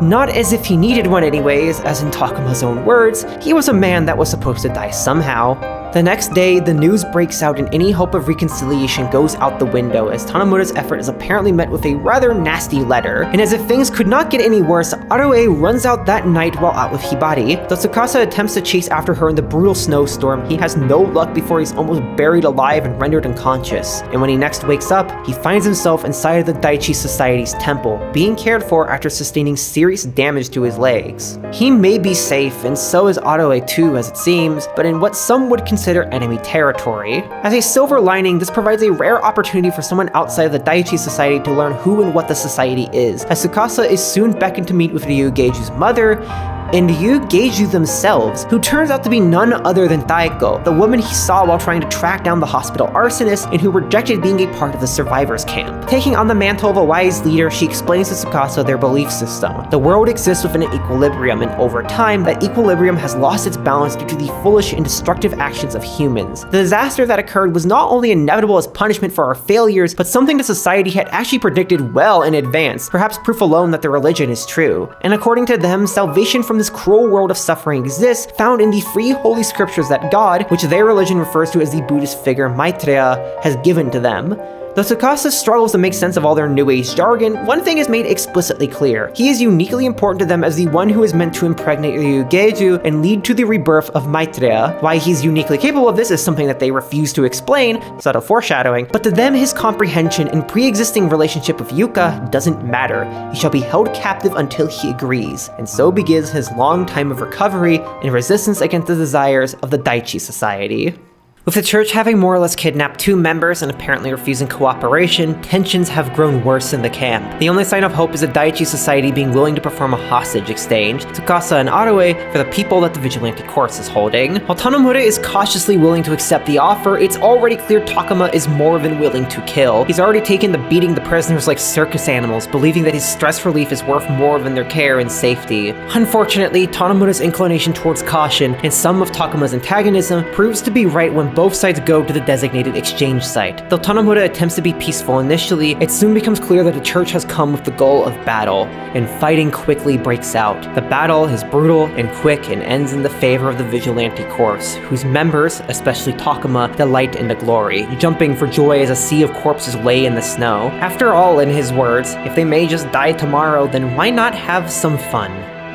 Not as if he needed one anyways, as in Takuma's own words, he was a man that was supposed to die somehow. The next day, the news breaks out and any hope of reconciliation goes out the window, as Tanomura's effort is apparently met with a rather nasty letter. And as if things could not get any worse, Atto runs out that night while out with Hibari. Though Tsukasa attempts to chase after her in the brutal snowstorm, he has no luck before he's almost buried alive and rendered unconscious. And when he next wakes up, he finds himself inside of the Daichi Society's temple, being cared for after sustaining serious damage to his legs. He may be safe, and so is Atto too, as it seems, but in what some would consider enemy territory. As a silver lining, this provides a rare opportunity for someone outside of the Daichi Society to learn who and what the society is, as Tsukasa is soon beckoned to meet with Ryugeiju's mother, and Ryugeiju themselves, who turns out to be none other than Taiko, the woman he saw while trying to track down the hospital arsonist and who rejected being a part of the survivors camp. Taking on the mantle of a wise leader, she explains to Tsukasa their belief system. The world exists within an equilibrium, and over time, that equilibrium has lost its balance due to the foolish and destructive actions of humans. The disaster that occurred was not only inevitable as punishment for our failures, but something the society had actually predicted well in advance, perhaps proof alone that their religion is true. And according to them, salvation from this cruel world of suffering exists, found in the free holy scriptures that God, which their religion refers to as the Buddhist figure Maitreya, has given to them. Though Tsukasa struggles to make sense of all their New Age jargon, one thing is made explicitly clear. He is uniquely important to them as the one who is meant to impregnate Ryugeiju and lead to the rebirth of Maitreya. Why he's uniquely capable of this is something that they refuse to explain, subtle foreshadowing, but to them his comprehension and pre-existing relationship with Yuka doesn't matter. He shall be held captive until he agrees, and so begins his long time of recovery and resistance against the desires of the Daichi Society. With the church having more or less kidnapped 2 members and apparently refusing cooperation, tensions have grown worse in the camp. The only sign of hope is the Daichi Society being willing to perform a hostage exchange, Tsukasa and Atto, for the people that the Vigilante Corps is holding. While Tanomura is cautiously willing to accept the offer, it's already clear Takuma is more than willing to kill. He's already taken to beating the prisoners like circus animals, believing that his stress relief is worth more than their care and safety. Unfortunately, Tanomura's inclination towards caution and some of Takuma's antagonism proves to be right when both sides go to the designated exchange site. Though Tanomura attempts to be peaceful initially, it soon becomes clear that the church has come with the goal of battle, and fighting quickly breaks out. The battle is brutal and quick and ends in the favor of the Vigilante Corps, whose members, especially Takuma, delight in the glory, jumping for joy as a sea of corpses lay in the snow. After all, in his words, if they may just die tomorrow, then why not have some fun?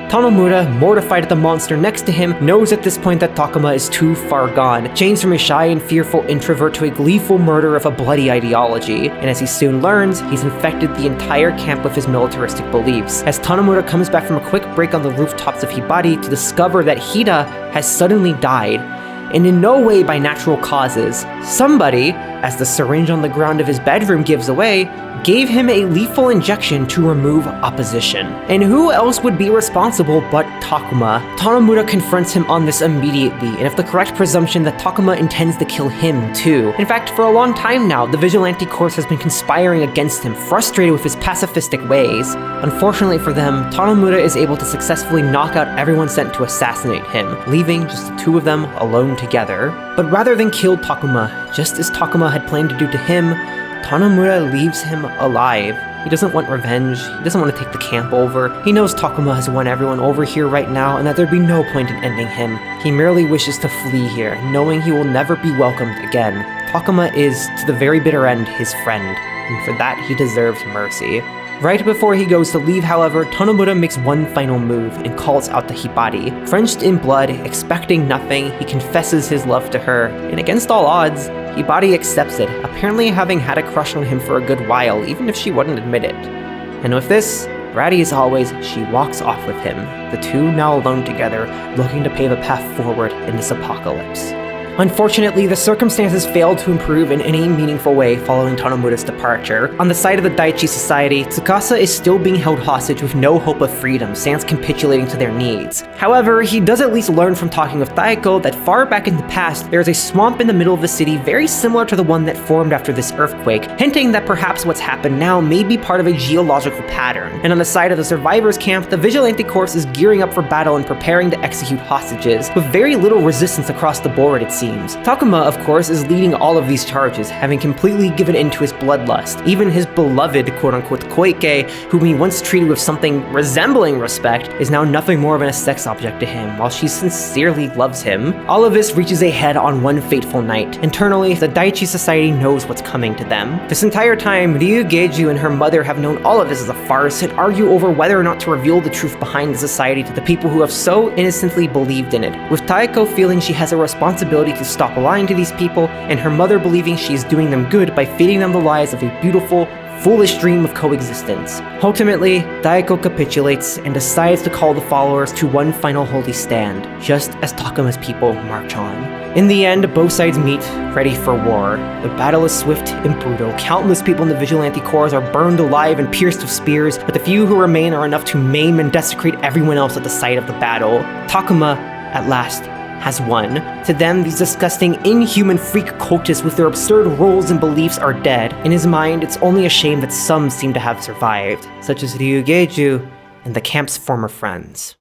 Tanomura, mortified at the monster next to him, knows at this point that Takuma is too far gone, changed from a shy and fearful introvert to a gleeful murderer of a bloody ideology, and as he soon learns, he's infected the entire camp with his militaristic beliefs, as Tanomura comes back from a quick break on the rooftops of Hibari to discover that Hida has suddenly died, and in no way by natural causes. Somebody, as the syringe on the ground of his bedroom gives away, gave him a lethal injection to remove opposition. And who else would be responsible but Takuma? Tanomura confronts him on this immediately, and with the correct presumption that Takuma intends to kill him too. In fact, for a long time now, the Vigilante Corps has been conspiring against him, frustrated with his pacifistic ways. Unfortunately for them, Tanomura is able to successfully knock out everyone sent to assassinate him, leaving just the 2 of them alone together. But rather than kill Takuma, just as Takuma had planned to do to him, Tanomura leaves him alive. He doesn't want revenge, he doesn't want to take the camp over. He knows Takuma has won everyone over here right now and that there'd be no point in ending him. He merely wishes to flee here, knowing he will never be welcomed again. Takuma is, to the very bitter end, his friend, and for that he deserves mercy. Right before he goes to leave, however, Tanomura makes one final move and calls out to Hibari. Drenched in blood, expecting nothing, he confesses his love to her, and against all odds, Hibari accepts it, apparently having had a crush on him for a good while, even if she wouldn't admit it. And with this, Bratty as always, she walks off with him, the two now alone together, looking to pave a path forward in this apocalypse. Unfortunately, the circumstances failed to improve in any meaningful way following Tanomura's departure. On the side of the Daiichi Society, Tsukasa is still being held hostage with no hope of freedom, sans capitulating to their needs. However, he does at least learn from talking with Taeko that far back in the past, there is a swamp in the middle of the city very similar to the one that formed after this earthquake, hinting that perhaps what's happened now may be part of a geological pattern. And on the side of the survivors camp, the Vigilante Corps is gearing up for battle and preparing to execute hostages, with very little resistance across the board, it seems. Takuma, of course, is leading all of these charges, having completely given in to his bloodlust. Even his beloved quote-unquote Koike, whom he once treated with something resembling respect, is now nothing more than a sex object to him, while she sincerely loves him. All of this reaches a head on one fateful night. Internally, the Daiichi Society knows what's coming to them. This entire time, Ryu Geiju and her mother have known all of this as a farce and argue over whether or not to reveal the truth behind the society to the people who have so innocently believed in it, with Taeko feeling she has a responsibility to stop lying to these people, and her mother believing she is doing them good by feeding them the lies of a beautiful, foolish dream of coexistence. Ultimately, Taeko capitulates and decides to call the followers to one final holy stand, just as Takuma's people march on. In the end, both sides meet, ready for war. The battle is swift and brutal. Countless people in the Vigilante Corps are burned alive and pierced with spears, but the few who remain are enough to maim and desecrate everyone else at the site of the battle. Takuma, at last, has won. To them, these disgusting, inhuman freak cultists with their absurd rules and beliefs are dead. In his mind, it's only a shame that some seem to have survived, such as Ryu Geiju and the camp's former friends.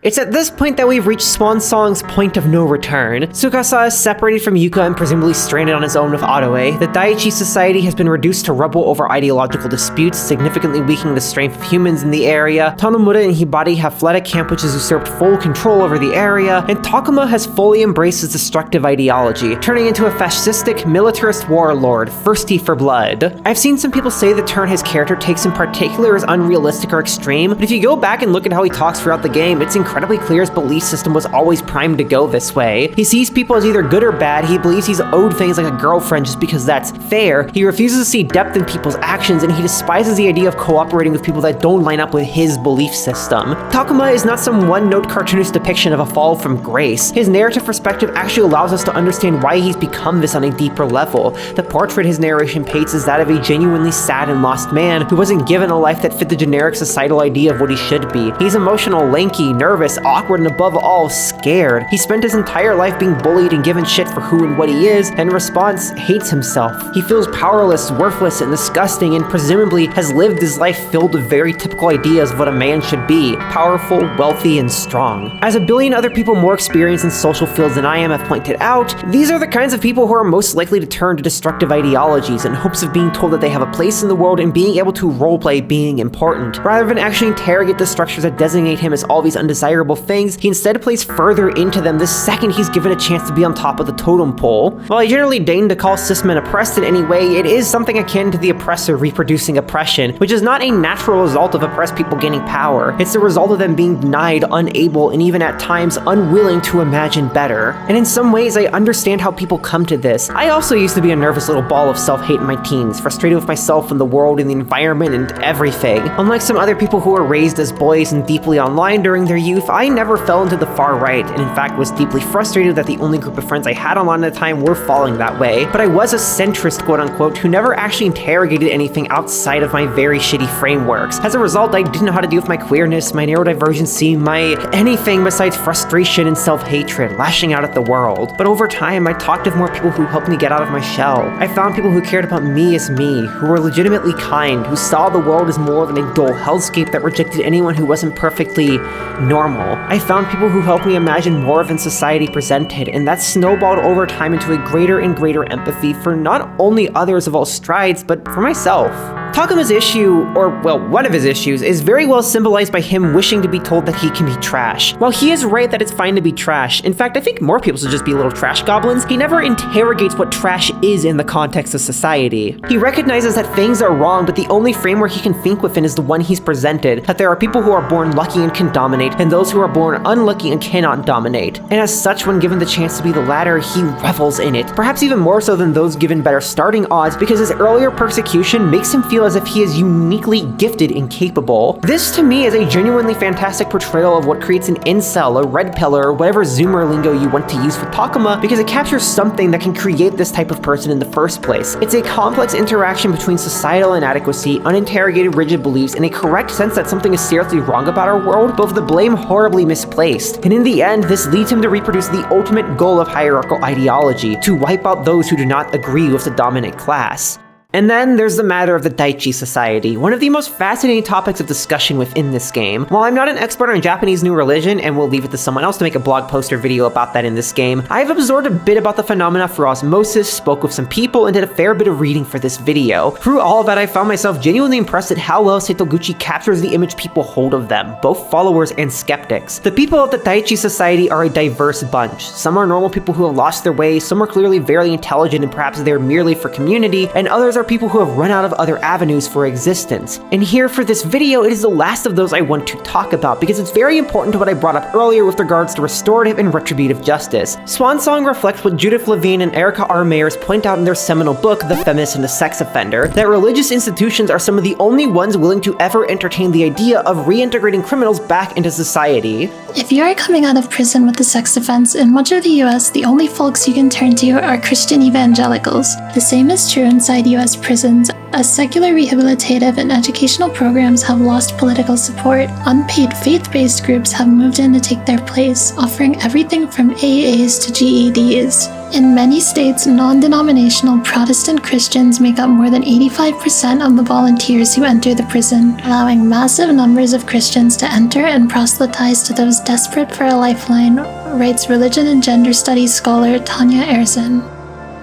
It's at this point that we've reached Swan Song's point of no return. Tsukasa is separated from Yuka and presumably stranded on his own with Otoe. The Daiichi Society has been reduced to rubble over ideological disputes, significantly weakening the strength of humans in the area. Tanomura and Hibari have fled a camp which has usurped full control over the area, and Takuma has fully embraced his destructive ideology, turning into a fascistic, militarist warlord, thirsty for blood. I've seen some people say the turn his character takes in particular is unrealistic or extreme, but if you go back and look at how he talks throughout the game, it's incredibly clear his belief system was always primed to go this way. He sees people as either good or bad, he believes he's owed things like a girlfriend just because that's fair, he refuses to see depth in people's actions, and he despises the idea of cooperating with people that don't line up with his belief system. Takuma is not some one-note cartoonish depiction of a fall from grace. His narrative perspective actually allows us to understand why he's become this on a deeper level. The portrait his narration paints is that of a genuinely sad and lost man who wasn't given a life that fit the generic societal idea of what he should be. He's emotional, lanky, nervous, awkward, and above all, scared. He spent his entire life being bullied and given shit for who and what he is, and in response, hates himself. He feels powerless, worthless, and disgusting, and presumably has lived his life filled with very typical ideas of what a man should be: powerful, wealthy, and strong. As a billion other people more experienced in social fields than I am have pointed out, these are the kinds of people who are most likely to turn to destructive ideologies in hopes of being told that they have a place in the world and being able to roleplay being important. Rather than actually interrogate the structures that designate him as all these undesirable things, he instead plays further into them the second he's given a chance to be on top of the totem pole. While I generally deign to call cis-men oppressed in any way, it is something akin to the oppressor reproducing oppression, which is not a natural result of oppressed people gaining power. It's the result of them being denied, unable, and even at times unwilling to imagine better. And in some ways, I understand how people come to this. I also used to be a nervous little ball of self-hate in my teens, frustrated with myself and the world and the environment and everything. Unlike some other people who were raised as boys and deeply online during their youth, I never fell into the far right, and in fact was deeply frustrated that the only group of friends I had online at the time were falling that way. But I was a centrist, quote-unquote, who never actually interrogated anything outside of my very shitty frameworks. As a result, I didn't know how to deal with my queerness, my neurodivergency, my anything besides frustration and self-hatred, lashing out at the world. But over time, I talked with more people who helped me get out of my shell. I found people who cared about me as me, who were legitimately kind, who saw the world as more than a dull hellscape that rejected anyone who wasn't perfectly normal. I found people who helped me imagine more than society presented, and that snowballed over time into a greater and greater empathy for not only others of all strides, but for myself. Takuma's issue, or well, one of his issues, is very well symbolized by him wishing to be told that he can be trash. While he is right that it's fine to be trash, in fact, I think more people should just be little trash goblins, he never interrogates what trash is in the context of society. He recognizes that things are wrong, but the only framework he can think within is the one he's presented, that there are people who are born lucky and can dominate, and those who are born unlucky and cannot dominate. And as such, when given the chance to be the latter, he revels in it, perhaps even more so than those given better starting odds, because his earlier persecution makes him feel feel as if he is uniquely gifted and capable. This to me is a genuinely fantastic portrayal of what creates an incel, a red pillar, or whatever zoomer lingo you want to use for Takuma, because it captures something that can create this type of person in the first place. It's a complex interaction between societal inadequacy, uninterrogated rigid beliefs, and a correct sense that something is seriously wrong about our world, but with the blame horribly misplaced. And in the end, this leads him to reproduce the ultimate goal of hierarchical ideology, to wipe out those who do not agree with the dominant class. And then there's the matter of the Daichi Society, one of the most fascinating topics of discussion within this game. While I'm not an expert on Japanese new religion, and will leave it to someone else to make a blog post or video about that in this game, I've absorbed a bit about the phenomena through osmosis, spoke with some people, and did a fair bit of reading for this video. Through all of that, I found myself genuinely impressed at how well Setoguchi captures the image people hold of them, both followers and skeptics. The people of the Daichi Society are a diverse bunch. Some are normal people who have lost their way, some are clearly very intelligent and perhaps there merely for community, and others are people who have run out of other avenues for existence. And here for this video, it is the last of those I want to talk about because it's very important to what I brought up earlier with regards to restorative and retributive justice. Swan Song reflects what Judith Levine and Erica R. Mayers point out in their seminal book, The Feminist and the Sex Offender, that religious institutions are some of the only ones willing to ever entertain the idea of reintegrating criminals back into society. If you are coming out of prison with a sex offense, in much of the US, the only folks you can turn to are Christian evangelicals. The same is true inside US prisons, as secular rehabilitative and educational programs have lost political support. Unpaid faith-based groups have moved in to take their place, offering everything from AAs to GEDs. In many states, non-denominational Protestant Christians make up more than 85% of the volunteers who enter the prison, allowing massive numbers of Christians to enter and proselytize to those desperate for a lifeline, writes religion and gender studies scholar Tanya Erzen.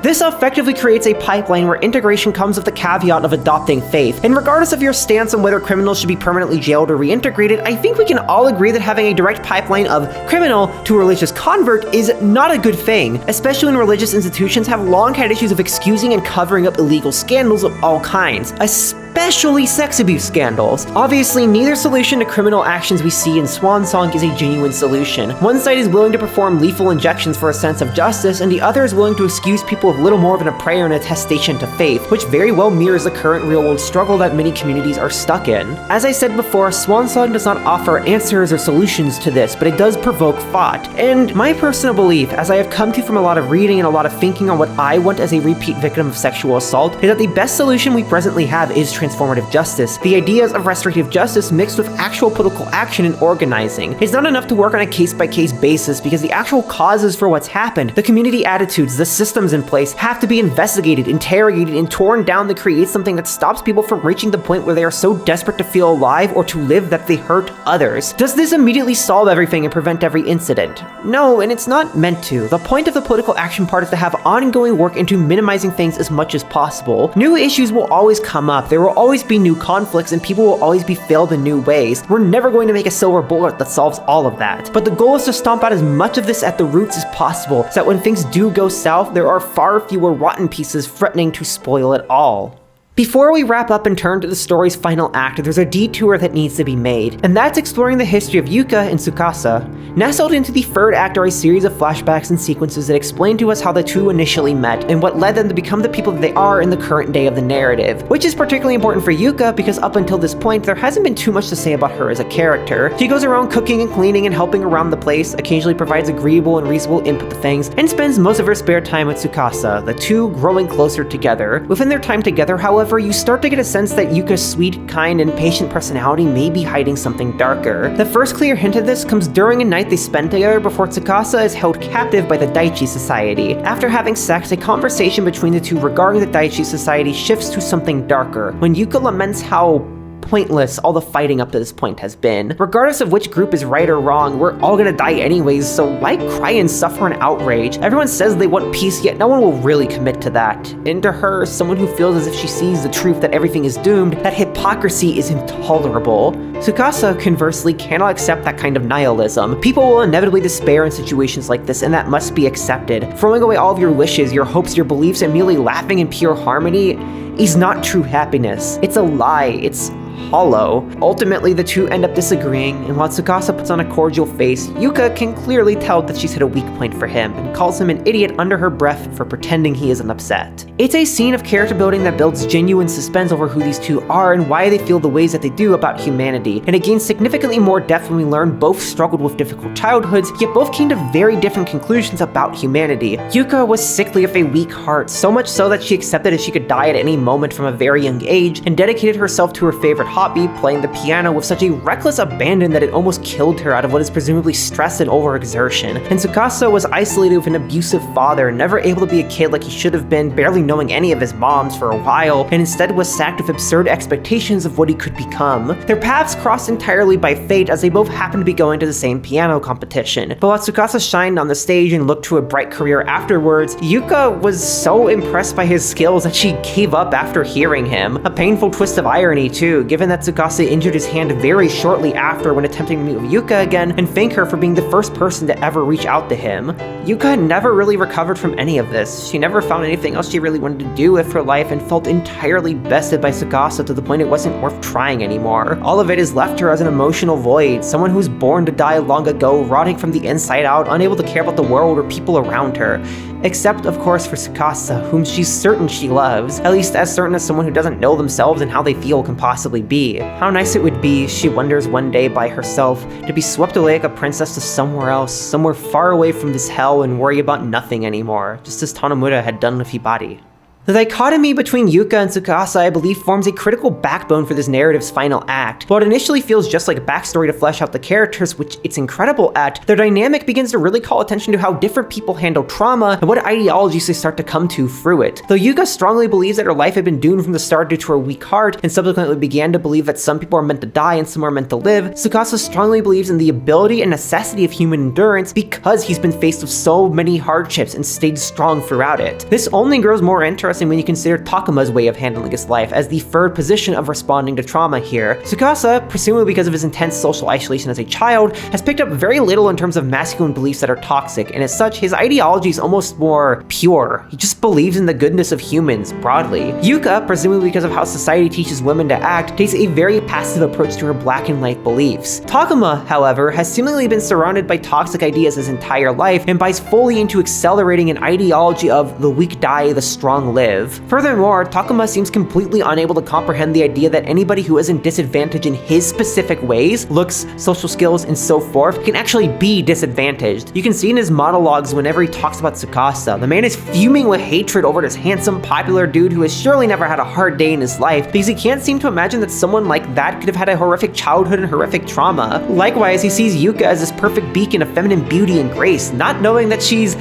This effectively creates a pipeline where integration comes with the caveat of adopting faith. And regardless of your stance on whether criminals should be permanently jailed or reintegrated, I think we can all agree that having a direct pipeline of criminal to religious convert is not a good thing, especially when religious institutions have long had issues of excusing and covering up illegal scandals of all kinds, especially sex abuse scandals. Obviously, neither solution to criminal actions we see in Swan Song is a genuine solution. One side is willing to perform lethal injections for a sense of justice, and the other is willing to excuse people with little more than a prayer and attestation to faith, which very well mirrors the current real-world struggle that many communities are stuck in. As I said before, Swan Song does not offer answers or solutions to this, but it does provoke thought. And my personal belief, as I have come to from a lot of reading and a lot of thinking on what I want as a repeat victim of sexual assault, is that the best solution we presently have is transformative justice. The ideas of restorative justice mixed with actual political action and organizing. It's not enough to work on a case-by-case basis because the actual causes for what's happened, the community attitudes, the systems in place, have to be investigated, interrogated, and torn down to create something that stops people from reaching the point where they are so desperate to feel alive or to live that they hurt others. Does this immediately solve everything and prevent every incident? No, and it's not meant to. The point of the political action part is to have ongoing work into minimizing things as much as possible. New issues will always come up, there will always be new conflicts, and people will always be failed in new ways. We're never going to make a silver bullet that solves all of that. But the goal is to stomp out as much of this at the roots as possible, so that when things do go south, there are far fewer rotten pieces threatening to spoil it all. Before we wrap up and turn to the story's final act, there's a detour that needs to be made, and that's exploring the history of Yuka and Tsukasa. Nestled into the third act are a series of flashbacks and sequences that explain to us how the two initially met and what led them to become the people that they are in the current day of the narrative, which is particularly important for Yuka because up until this point, there hasn't been too much to say about her as a character. She goes around cooking and cleaning and helping around the place, occasionally provides agreeable and reasonable input to things, and spends most of her spare time with Tsukasa, the two growing closer together. Within their time together, however, you start to get a sense that Yuka's sweet, kind, and patient personality may be hiding something darker. The first clear hint of this comes during a night they spend together before Tsukasa is held captive by the Daichi Society. After having sex, a conversation between the two regarding the Daichi Society shifts to something darker, when Yuka laments how pointless all the fighting up to this point has been. Regardless of which group is right or wrong, we're all gonna die anyways, so why cry and suffer in outrage? Everyone says they want peace, yet no one will really commit to that. And to her, someone who feels as if she sees the truth that everything is doomed, that hypocrisy is intolerable. Tsukasa, conversely, cannot accept that kind of nihilism. People will inevitably despair in situations like this, and that must be accepted. Throwing away all of your wishes, your hopes, your beliefs, and merely laughing in pure harmony is not true happiness. It's a lie. It's hollow. Ultimately, the two end up disagreeing, and while Tsukasa puts on a cordial face, Yuka can clearly tell that she's hit a weak point for him and calls him an idiot under her breath for pretending he isn't upset. It's a scene of character building that builds genuine suspense over who these two are and why they feel the ways that they do about humanity, and it gains significantly more depth when we learn both struggled with difficult childhoods, yet both came to very different conclusions about humanity. Yuka was sickly of a weak heart, so much so that she accepted that she could die at any moment from a very young age, and dedicated herself to her favorite hobby, playing the piano, with such a reckless abandon that it almost killed her out of what is presumably stress and overexertion. And Tsukasa was isolated with an abusive father, never able to be a kid like he should have been, barely knowing any of his moms for a while, and instead was sacked with absurd expectations of what he could become. Their paths crossed entirely by fate, as they both happened to be going to the same piano competition. But while Tsukasa shined on the stage and looked to a bright career afterwards, Yuka was so impressed by his skills that she gave up after hearing him. A painful twist of irony too, given that Tsukasa injured his hand very shortly after when attempting to meet with Yuka again and thank her for being the first person to ever reach out to him. Yuka never really recovered from any of this. She never found anything else she really wanted to do with her life and felt entirely bested by Tsukasa to the point it wasn't worth trying anymore. All of it has left her as an emotional void, someone who was born to die long ago, rotting from the inside out, unable to care about the world or people around her. Except, of course, for Tsukasa, whom she's certain she loves, at least as certain as someone who doesn't know themselves and how they feel can possibly be. How nice it would be, she wonders one day by herself, to be swept away like a princess to somewhere else, somewhere far away from this hell and worry about nothing anymore, just as Tanomura had done with Hibari. The dichotomy between Yuka and Tsukasa, I believe, forms a critical backbone for this narrative's final act. While it initially feels just like a backstory to flesh out the characters, which it's incredible at, their dynamic begins to really call attention to how different people handle trauma and what ideologies they start to come to through it. Though Yuka strongly believes that her life had been doomed from the start due to her weak heart, and subsequently began to believe that some people are meant to die and some are meant to live, Tsukasa strongly believes in the ability and necessity of human endurance because he's been faced with so many hardships and stayed strong throughout it. This only grows more interesting when you consider Takuma's way of handling his life as the third position of responding to trauma here. Tsukasa, presumably because of his intense social isolation as a child, has picked up very little in terms of masculine beliefs that are toxic, and as such, his ideology is almost more pure. He just believes in the goodness of humans, broadly. Yuka, presumably because of how society teaches women to act, takes a very passive approach to her black and white beliefs. Takuma, however, has seemingly been surrounded by toxic ideas his entire life, and buys fully into accelerating an ideology of the weak die, the strong live. Furthermore, Takuma seems completely unable to comprehend the idea that anybody who isn't disadvantaged in his specific ways, looks, social skills, and so forth, can actually be disadvantaged. You can see in his monologues whenever he talks about Tsukasa, the man is fuming with hatred over this handsome, popular dude who has surely never had a hard day in his life, because he can't seem to imagine that someone like that could have had a horrific childhood and horrific trauma. Likewise, he sees Yuka as this perfect beacon of feminine beauty and grace, not knowing that she's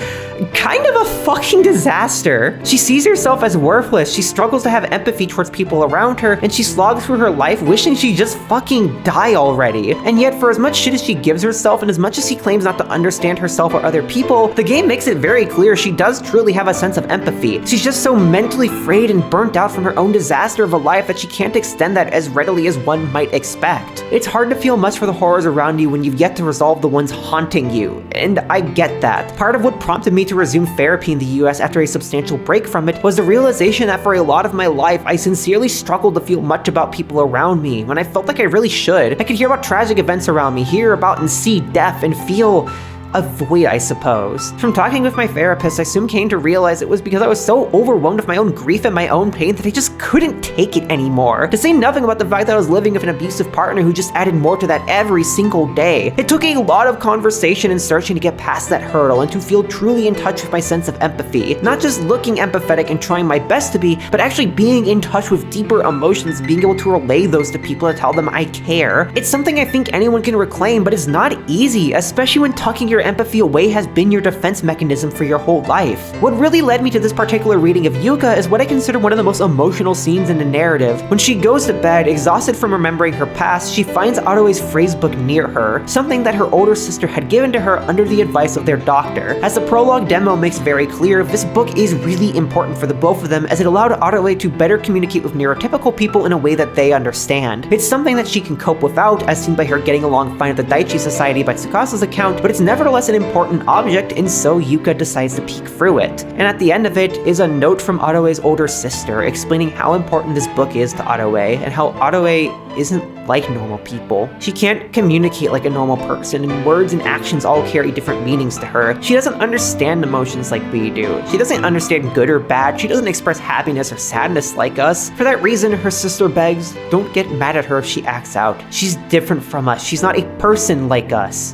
kind of a fucking disaster. She sees herself as worthless, she struggles to have empathy towards people around her, and she slogs through her life wishing she'd just fucking die already. And yet, for as much shit as she gives herself, and as much as she claims not to understand herself or other people, the game makes it very clear she does truly have a sense of empathy. She's just so mentally frayed and burnt out from her own disaster of a life that she can't extend that as readily as one might expect. It's hard to feel much for the horrors around you when you've yet to resolve the ones haunting you, and I get that. Part of what prompted me to resume therapy in the US after a substantial break from it was the realization that for a lot of my life, I sincerely struggled to feel much about people around me when I felt like I really should. I could hear about tragic events around me, hear about and see death, and feel a void, I suppose. From talking with my therapist, I soon came to realize it was because I was so overwhelmed with my own grief and my own pain that I just couldn't take it anymore. To say nothing about the fact that I was living with an abusive partner who just added more to that every single day. It took a lot of conversation and searching to get past that hurdle and to feel truly in touch with my sense of empathy. Not just looking empathetic and trying my best to be, but actually being in touch with deeper emotions, being able to relay those to people to tell them I care. It's something I think anyone can reclaim, but it's not easy, especially when tucking your empathy away has been your defense mechanism for your whole life. What really led me to this particular reading of Yuka is what I consider one of the most emotional scenes in the narrative. When she goes to bed, exhausted from remembering her past, she finds Otto's phrase book near her, something that her older sister had given to her under the advice of their doctor. As the prologue demo makes very clear, this book is really important for the both of them as it allowed Otto to better communicate with neurotypical people in a way that they understand. It's something that she can cope without, as seen by her getting along fine at the Daichi Society by Tsukasa's account, but it's nevertheless less an important object, and so Yuka decides to peek through it. And at the end of it is a note from Otoe's older sister explaining how important this book is to Otoe and how Otoe isn't like normal people. She can't communicate like a normal person, and words and actions all carry different meanings to her. She doesn't understand emotions like we do. She doesn't understand good or bad. She doesn't express happiness or sadness like us. For that reason, her sister begs, don't get mad at her if she acts out. She's different from us. She's not a person like us.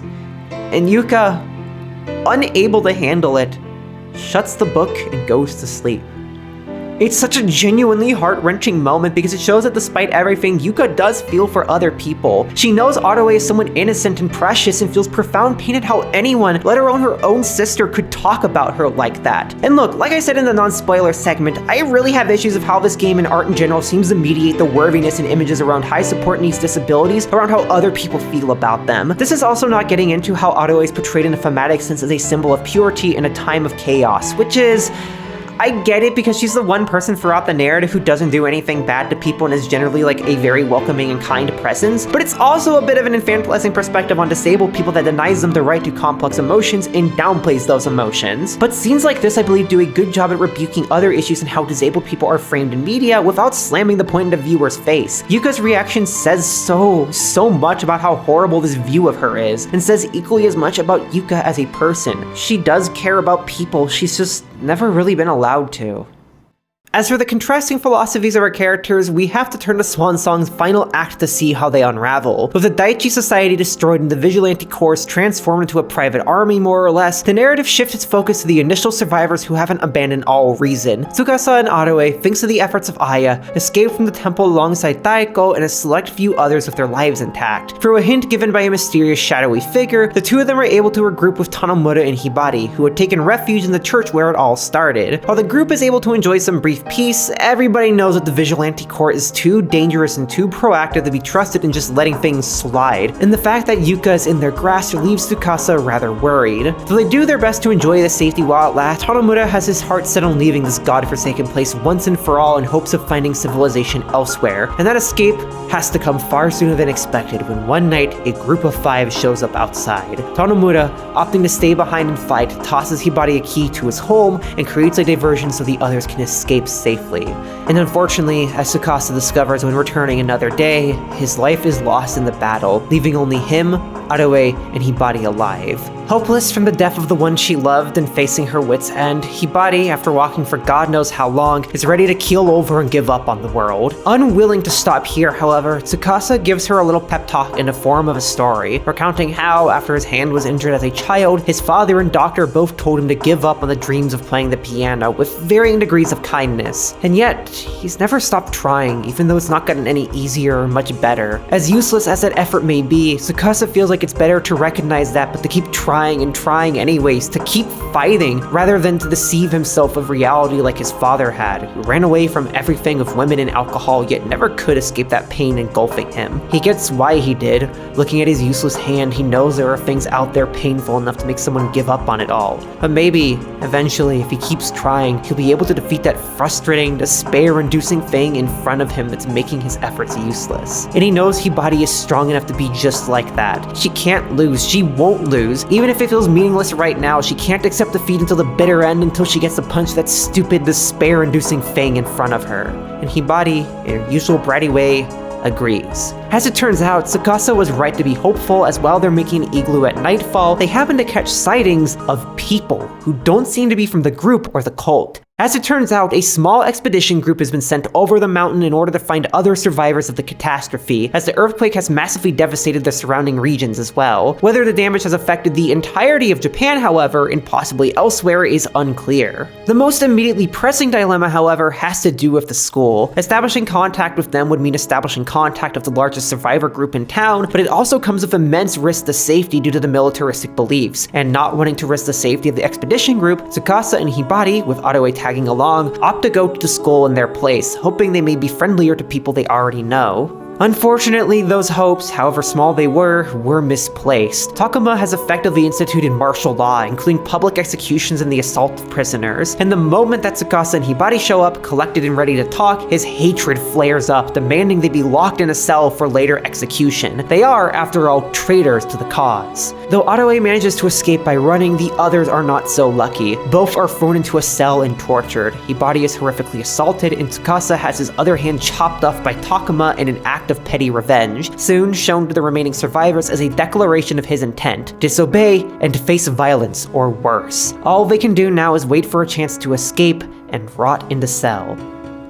And Yuka, unable to handle it, shuts the book and goes to sleep. It's such a genuinely heart-wrenching moment because it shows that despite everything, Yuka does feel for other people. She knows Otoe is someone innocent and precious and feels profound pain at how anyone, let alone her own sister, could talk about her like that. And look, like I said in the non-spoiler segment, I really have issues of how this game and art in general seems to mediate the worthiness and images around high support needs disabilities around how other people feel about them. This is also not getting into how Otoe is portrayed in a thematic sense as a symbol of purity in a time of chaos, which is... I get it because she's the one person throughout the narrative who doesn't do anything bad to people and is generally like a very welcoming and kind presence, but it's also a bit of an infantilizing perspective on disabled people that denies them the right to complex emotions and downplays those emotions. But scenes like this, I believe, do a good job at rebuking other issues and how disabled people are framed in media without slamming the point in the viewer's face. Yuka's reaction says so much about how horrible this view of her is, and says equally as much about Yuka as a person. She does care about people, she's just never really been allowed to. As for the contrasting philosophies of our characters, we have to turn to Swan Song's final act to see how they unravel. With the Daiichi Society destroyed and the vigilante corps transformed into a private army more or less, the narrative shifts its focus to the initial survivors who haven't abandoned all reason. Tsukasa and Otoe, thanks to the efforts of Aya, escaped from the temple alongside Taeko and a select few others with their lives intact. Through a hint given by a mysterious shadowy figure, the two of them were able to regroup with Tanomura and Hibari, who had taken refuge in the church where it all started. While the group is able to enjoy some brief peace, everybody knows that the Vigilante Corps is too dangerous and too proactive to be trusted in just letting things slide, and the fact that Yuka is in their grasp leaves Tsukasa rather worried. Though they do their best to enjoy the safety while it lasts, Tanomura has his heart set on leaving this godforsaken place once and for all in hopes of finding civilization elsewhere, and that escape has to come far sooner than expected when one night a group of 5 shows up outside. Tanomura, opting to stay behind and fight, tosses Hibari a key to his home and creates a diversion so the others can escape safely. And unfortunately, as Tsukasa discovers when returning another day, his life is lost in the battle, leaving only him, Otoe, and Hibari alive. Hopeless from the death of the one she loved and facing her wit's end, Hibari, after walking for God knows how long, is ready to keel over and give up on the world. Unwilling to stop here, however, Tsukasa gives her a little pep talk in the form of a story, recounting how, after his hand was injured as a child, his father and doctor both told him to give up on the dreams of playing the piano with varying degrees of kindness. And yet, he's never stopped trying, even though it's not gotten any easier or much better. As useless as that effort may be, Tsukasa feels like it's better to recognize that, but to keep trying and trying anyways, to keep fighting, rather than to deceive himself of reality like his father had, who ran away from everything of women and alcohol yet never could escape that pain engulfing him. He gets why he did. Looking at his useless hand, he knows there are things out there painful enough to make someone give up on it all. But maybe, eventually, if he keeps trying, he'll be able to defeat that frustrating, despair-inducing thing in front of him that's making his efforts useless. And he knows Hibari is strong enough to be just like that. She can't lose. She won't lose. Even if it feels meaningless right now, she can't accept defeat until the bitter end, until she gets to punch that stupid, despair-inducing thing in front of her. And Hibari, in her usual bratty way, agrees. As it turns out, Tsukasa was right to be hopeful, as while they're making an igloo at nightfall, they happen to catch sightings of people who don't seem to be from the group or the cult. As it turns out, a small expedition group has been sent over the mountain in order to find other survivors of the catastrophe, as the earthquake has massively devastated the surrounding regions as well. Whether the damage has affected the entirety of Japan, however, and possibly elsewhere, is unclear. The most immediately pressing dilemma, however, has to do with the school. Establishing contact with them would mean establishing contact of the largest survivor group in town, but it also comes with immense risk to safety due to the militaristic beliefs, and not wanting to risk the safety of the expedition group, Tsukasa and Hibari, with Otoe tagging along, opt to go to the school in their place, hoping they may be friendlier to people they already know. Unfortunately, those hopes, however small they were misplaced. Takuma has effectively instituted martial law, including public executions and the assault of prisoners. And the moment that Tsukasa and Hibari show up, collected and ready to talk, his hatred flares up, demanding they be locked in a cell for later execution. They are, after all, traitors to the cause. Though Atto manages to escape by running, the others are not so lucky. Both are thrown into a cell and tortured. Hibari is horrifically assaulted, and Tsukasa has his other hand chopped off by Takuma in an act of petty revenge, soon shown to the remaining survivors as a declaration of his intent: disobey and face violence or worse. All they can do now is wait for a chance to escape and rot in the cell.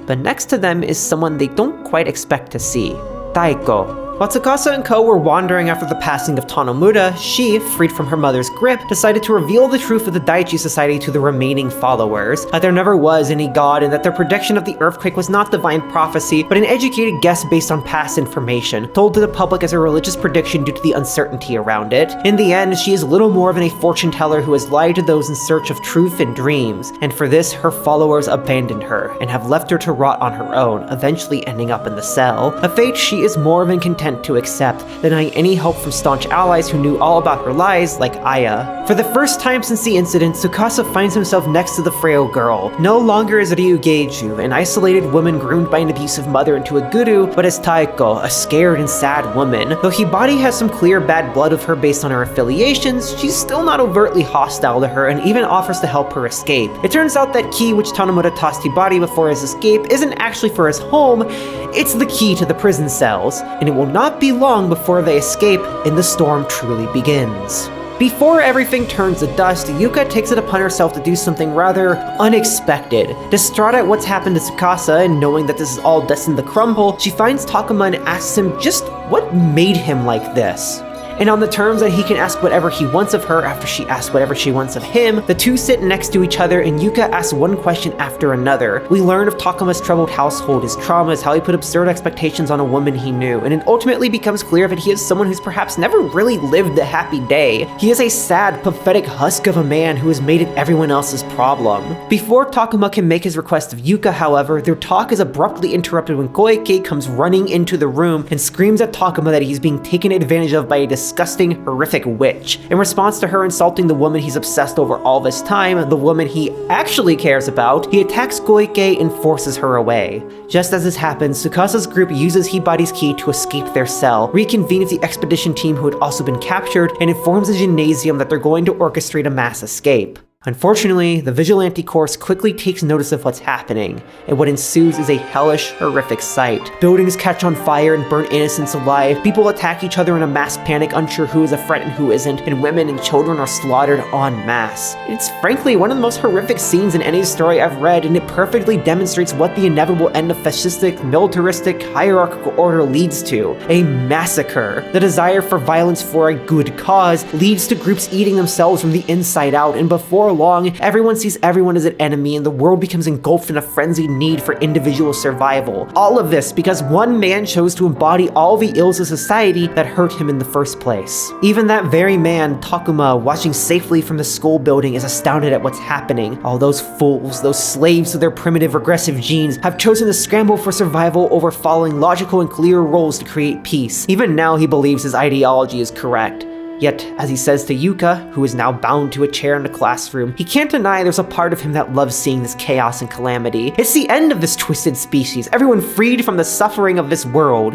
But next to them is someone they don't quite expect to see: Taiko. While Tsukasa and Co. were wandering after the passing of Tanomura, she, freed from her mother's grip, decided to reveal the truth of the Daiichi Society to the remaining followers, that there never was any god and that their prediction of the earthquake was not divine prophecy, but an educated guess based on past information, told to the public as a religious prediction due to the uncertainty around it. In the end, she is little more than a fortune teller who has lied to those in search of truth and dreams, and for this, her followers abandoned her, and have left her to rot on her own, eventually ending up in the cell, a fate she is more than content to accept, denying any help from staunch allies who knew all about her lies, like Aya. For the first time since the incident, Tsukasa finds himself next to the frail girl. No longer is Ryugeiju, an isolated woman groomed by an abusive mother into a guru, but as Taiko, a scared and sad woman. Though Hibari has some clear bad blood of her based on her affiliations, she's still not overtly hostile to her and even offers to help her escape. It turns out that key which Tanomura tossed Hibari before his escape isn't actually for his home, it's the key to the prison cells, and it will not be long before they escape and the storm truly begins. Before everything turns to dust, Yuka takes it upon herself to do something rather unexpected. Distraught at what's happened to Tsukasa and knowing that this is all destined to crumble, she finds Takuma and asks him just what made him like this. And on the terms that he can ask whatever he wants of her after she asks whatever she wants of him, the two sit next to each other and Yuka asks one question after another. We learn of Takuma's troubled household, his traumas, how he put absurd expectations on a woman he knew, and it ultimately becomes clear that he is someone who's perhaps never really lived a happy day. He is a sad, pathetic husk of a man who has made it everyone else's problem. Before Takuma can make his request of Yuka, however, their talk is abruptly interrupted when Koike comes running into the room and screams at Takuma that he's being taken advantage of by a disgusting, horrific witch. In response to her insulting the woman he's obsessed over all this time, the woman he actually cares about, he attacks Koike and forces her away. Just as this happens, Tsukasa's group uses Hibari's key to escape their cell, reconvenes the expedition team who had also been captured, and informs the gymnasium that they're going to orchestrate a mass escape. Unfortunately, the Vigilante Corps quickly takes notice of what's happening, and what ensues is a hellish, horrific sight. Buildings catch on fire and burn innocents alive, people attack each other in a mass panic, unsure who is a threat and who isn't, and women and children are slaughtered en masse. It's frankly one of the most horrific scenes in any story I've read, and it perfectly demonstrates what the inevitable end of fascistic, militaristic, hierarchical order leads to: a massacre. The desire for violence for a good cause leads to groups eating themselves from the inside out, and before long, everyone sees everyone as an enemy and the world becomes engulfed in a frenzied need for individual survival. All of this because one man chose to embody all the ills of society that hurt him in the first place. Even that very man, Takuma, watching safely from the school building, is astounded at what's happening. All those fools, those slaves to their primitive regressive genes, have chosen to scramble for survival over following logical and clear rules to create peace. Even now he believes his ideology is correct. Yet, as he says to Yuka, who is now bound to a chair in the classroom, he can't deny there's a part of him that loves seeing this chaos and calamity. It's the end of this twisted species, everyone freed from the suffering of this world.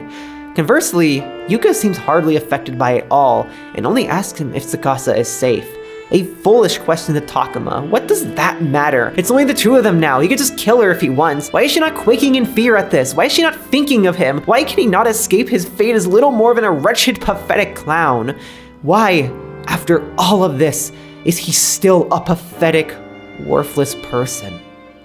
Conversely, Yuka seems hardly affected by it all, and only asks him if Tsukasa is safe. A foolish question to Takuma. What does that matter? It's only the two of them now. He could just kill her if he wants. Why is she not quaking in fear at this? Why is she not thinking of him? Why can he not escape his fate as little more than a wretched, pathetic clown? Why, after all of this, is he still a pathetic, worthless person?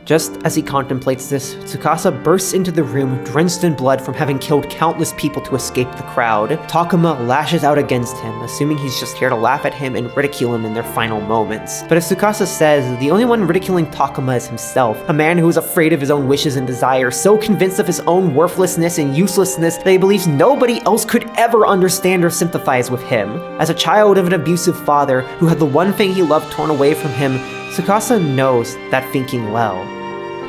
Just as he contemplates this, Tsukasa bursts into the room, drenched in blood from having killed countless people to escape the crowd. Takuma lashes out against him, assuming he's just here to laugh at him and ridicule him in their final moments. But as Tsukasa says, the only one ridiculing Takuma is himself, a man who is afraid of his own wishes and desires, so convinced of his own worthlessness and uselessness that he believes nobody else could ever understand or sympathize with him. As a child of an abusive father who had the one thing he loved torn away from him, Tsukasa knows that thinking well.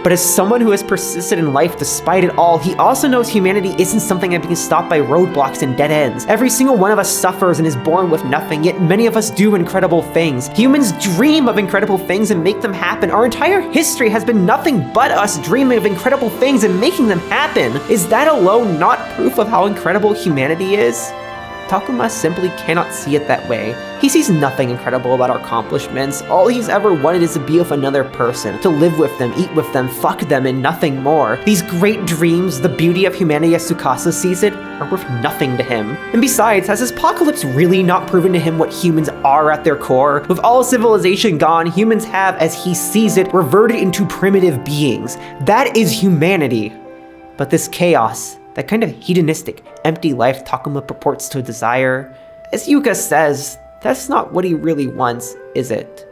But as someone who has persisted in life despite it all, he also knows humanity isn't something that can be stopped by roadblocks and dead ends. Every single one of us suffers and is born with nothing, yet many of us do incredible things. Humans dream of incredible things and make them happen. Our entire history has been nothing but us dreaming of incredible things and making them happen. Is that alone not proof of how incredible humanity is? Takuma simply cannot see it that way. He sees nothing incredible about our accomplishments. All he's ever wanted is to be with another person, to live with them, eat with them, fuck them, and nothing more. These great dreams, the beauty of humanity as Tsukasa sees it, are worth nothing to him. And besides, has this apocalypse really not proven to him what humans are at their core? With all civilization gone, humans have, as he sees it, reverted into primitive beings. That is humanity. But this chaos, that kind of hedonistic, empty life Takuma purports to desire, as Yuka says, that's not what he really wants, is it?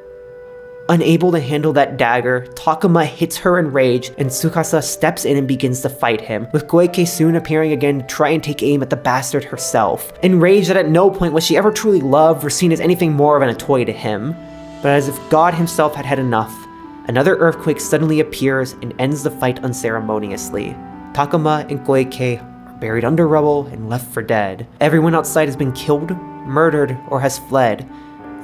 Unable to handle that dagger, Takuma hits her in rage, and Tsukasa steps in and begins to fight him, with Goike soon appearing again to try and take aim at the bastard herself, enraged that at no point was she ever truly loved or seen as anything more than a toy to him. But as if God himself had had enough, another earthquake suddenly appears and ends the fight unceremoniously. Takuma and Goike are buried under rubble and left for dead. Everyone outside has been killed, murdered, or has fled.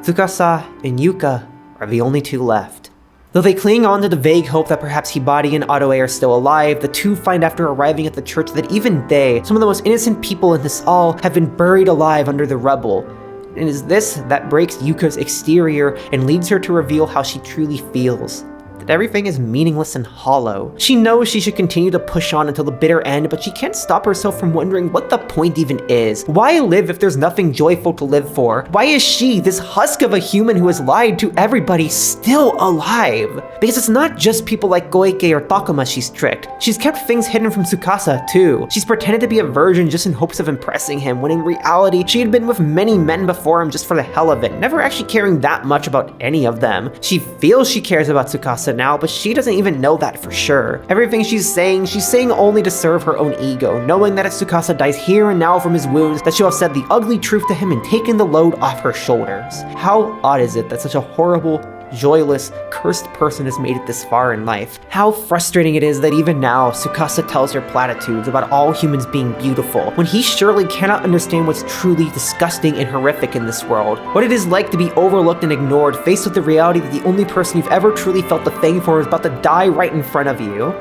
Tsukasa and Yuka are the only two left. Though they cling on to the vague hope that perhaps Hibari and Adoe are still alive, the two find after arriving at the church that even they, some of the most innocent people in this all, have been buried alive under the rubble. And it is this that breaks Yuka's exterior and leads her to reveal how she truly feels. That everything is meaningless and hollow. She knows she should continue to push on until the bitter end, but she can't stop herself from wondering what the point even is. Why live if there's nothing joyful to live for? Why is she, this husk of a human who has lied to everybody, still alive? Because it's not just people like Goike or Takuma she's tricked. She's kept things hidden from Tsukasa too. She's pretended to be a virgin just in hopes of impressing him, when in reality, she had been with many men before him just for the hell of it, never actually caring that much about any of them. She feels she cares about Tsukasa now, but she doesn't even know that for sure. Everything she's saying only to serve her own ego, knowing that if Tsukasa dies here and now from his wounds, that she'll have said the ugly truth to him and taken the load off her shoulders. How odd is it that such a horrible, joyless, cursed person has made it this far in life? How frustrating it is that even now, Tsukasa tells her platitudes about all humans being beautiful, when he surely cannot understand what's truly disgusting and horrific in this world. What it is like to be overlooked and ignored, faced with the reality that the only person you've ever truly felt the thing for is about to die right in front of you.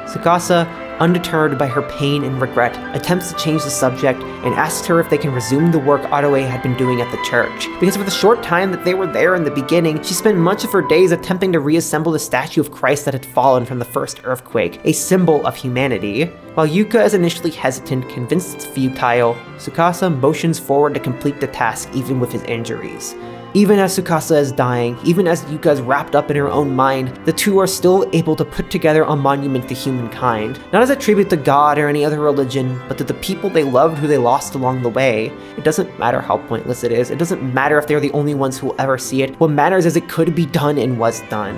Tsukasa, undeterred by her pain and regret, attempts to change the subject and asks her if they can resume the work Adoe had been doing at the church. Because for the short time that they were there in the beginning, she spent much of her days attempting to reassemble the statue of Christ that had fallen from the first earthquake, a symbol of humanity. While Yuka is initially hesitant, convinced it's futile, Tsukasa motions forward to complete the task even with his injuries. Even as Tsukasa is dying, even as Yuka is wrapped up in her own mind, the two are still able to put together a monument to humankind, not as a tribute to God or any other religion, but to the people they loved who they lost along the way. It doesn't matter how pointless it is, it doesn't matter if they're the only ones who will ever see it. What matters is it could be done and was done.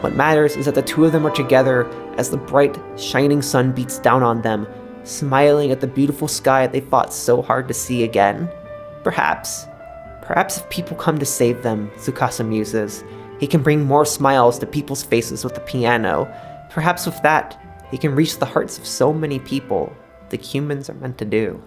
What matters is that the two of them are together as the bright, shining sun beats down on them, smiling at the beautiful sky they fought so hard to see again. Perhaps if people come to save them, Tsukasa muses, he can bring more smiles to people's faces with the piano. Perhaps with that, he can reach the hearts of so many people that humans are meant to do.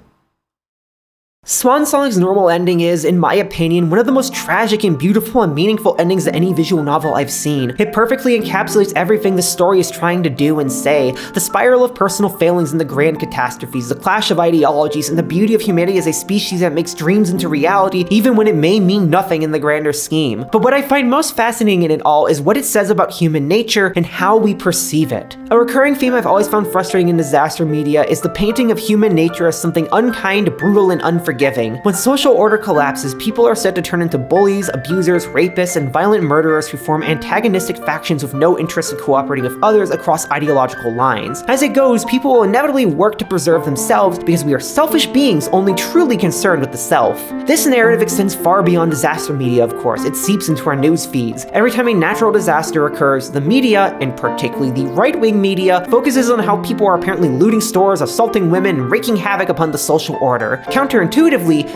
Swan Song's normal ending is, in my opinion, one of the most tragic and beautiful and meaningful endings to any visual novel I've seen. It perfectly encapsulates everything the story is trying to do and say, the spiral of personal failings and the grand catastrophes, the clash of ideologies, and the beauty of humanity as a species that makes dreams into reality, even when it may mean nothing in the grander scheme. But what I find most fascinating in it all is what it says about human nature and how we perceive it. A recurring theme I've always found frustrating in disaster media is the painting of human nature as something unkind, brutal, and unforgiving. When social order collapses, people are said to turn into bullies, abusers, rapists, and violent murderers who form antagonistic factions with no interest in cooperating with others across ideological lines. As it goes, people will inevitably work to preserve themselves because we are selfish beings only truly concerned with the self. This narrative extends far beyond disaster media, of course. It seeps into our news feeds. Every time a natural disaster occurs, the media, and particularly the right-wing media, focuses on how people are apparently looting stores, assaulting women, and wreaking havoc upon the social order. Counterintuitively,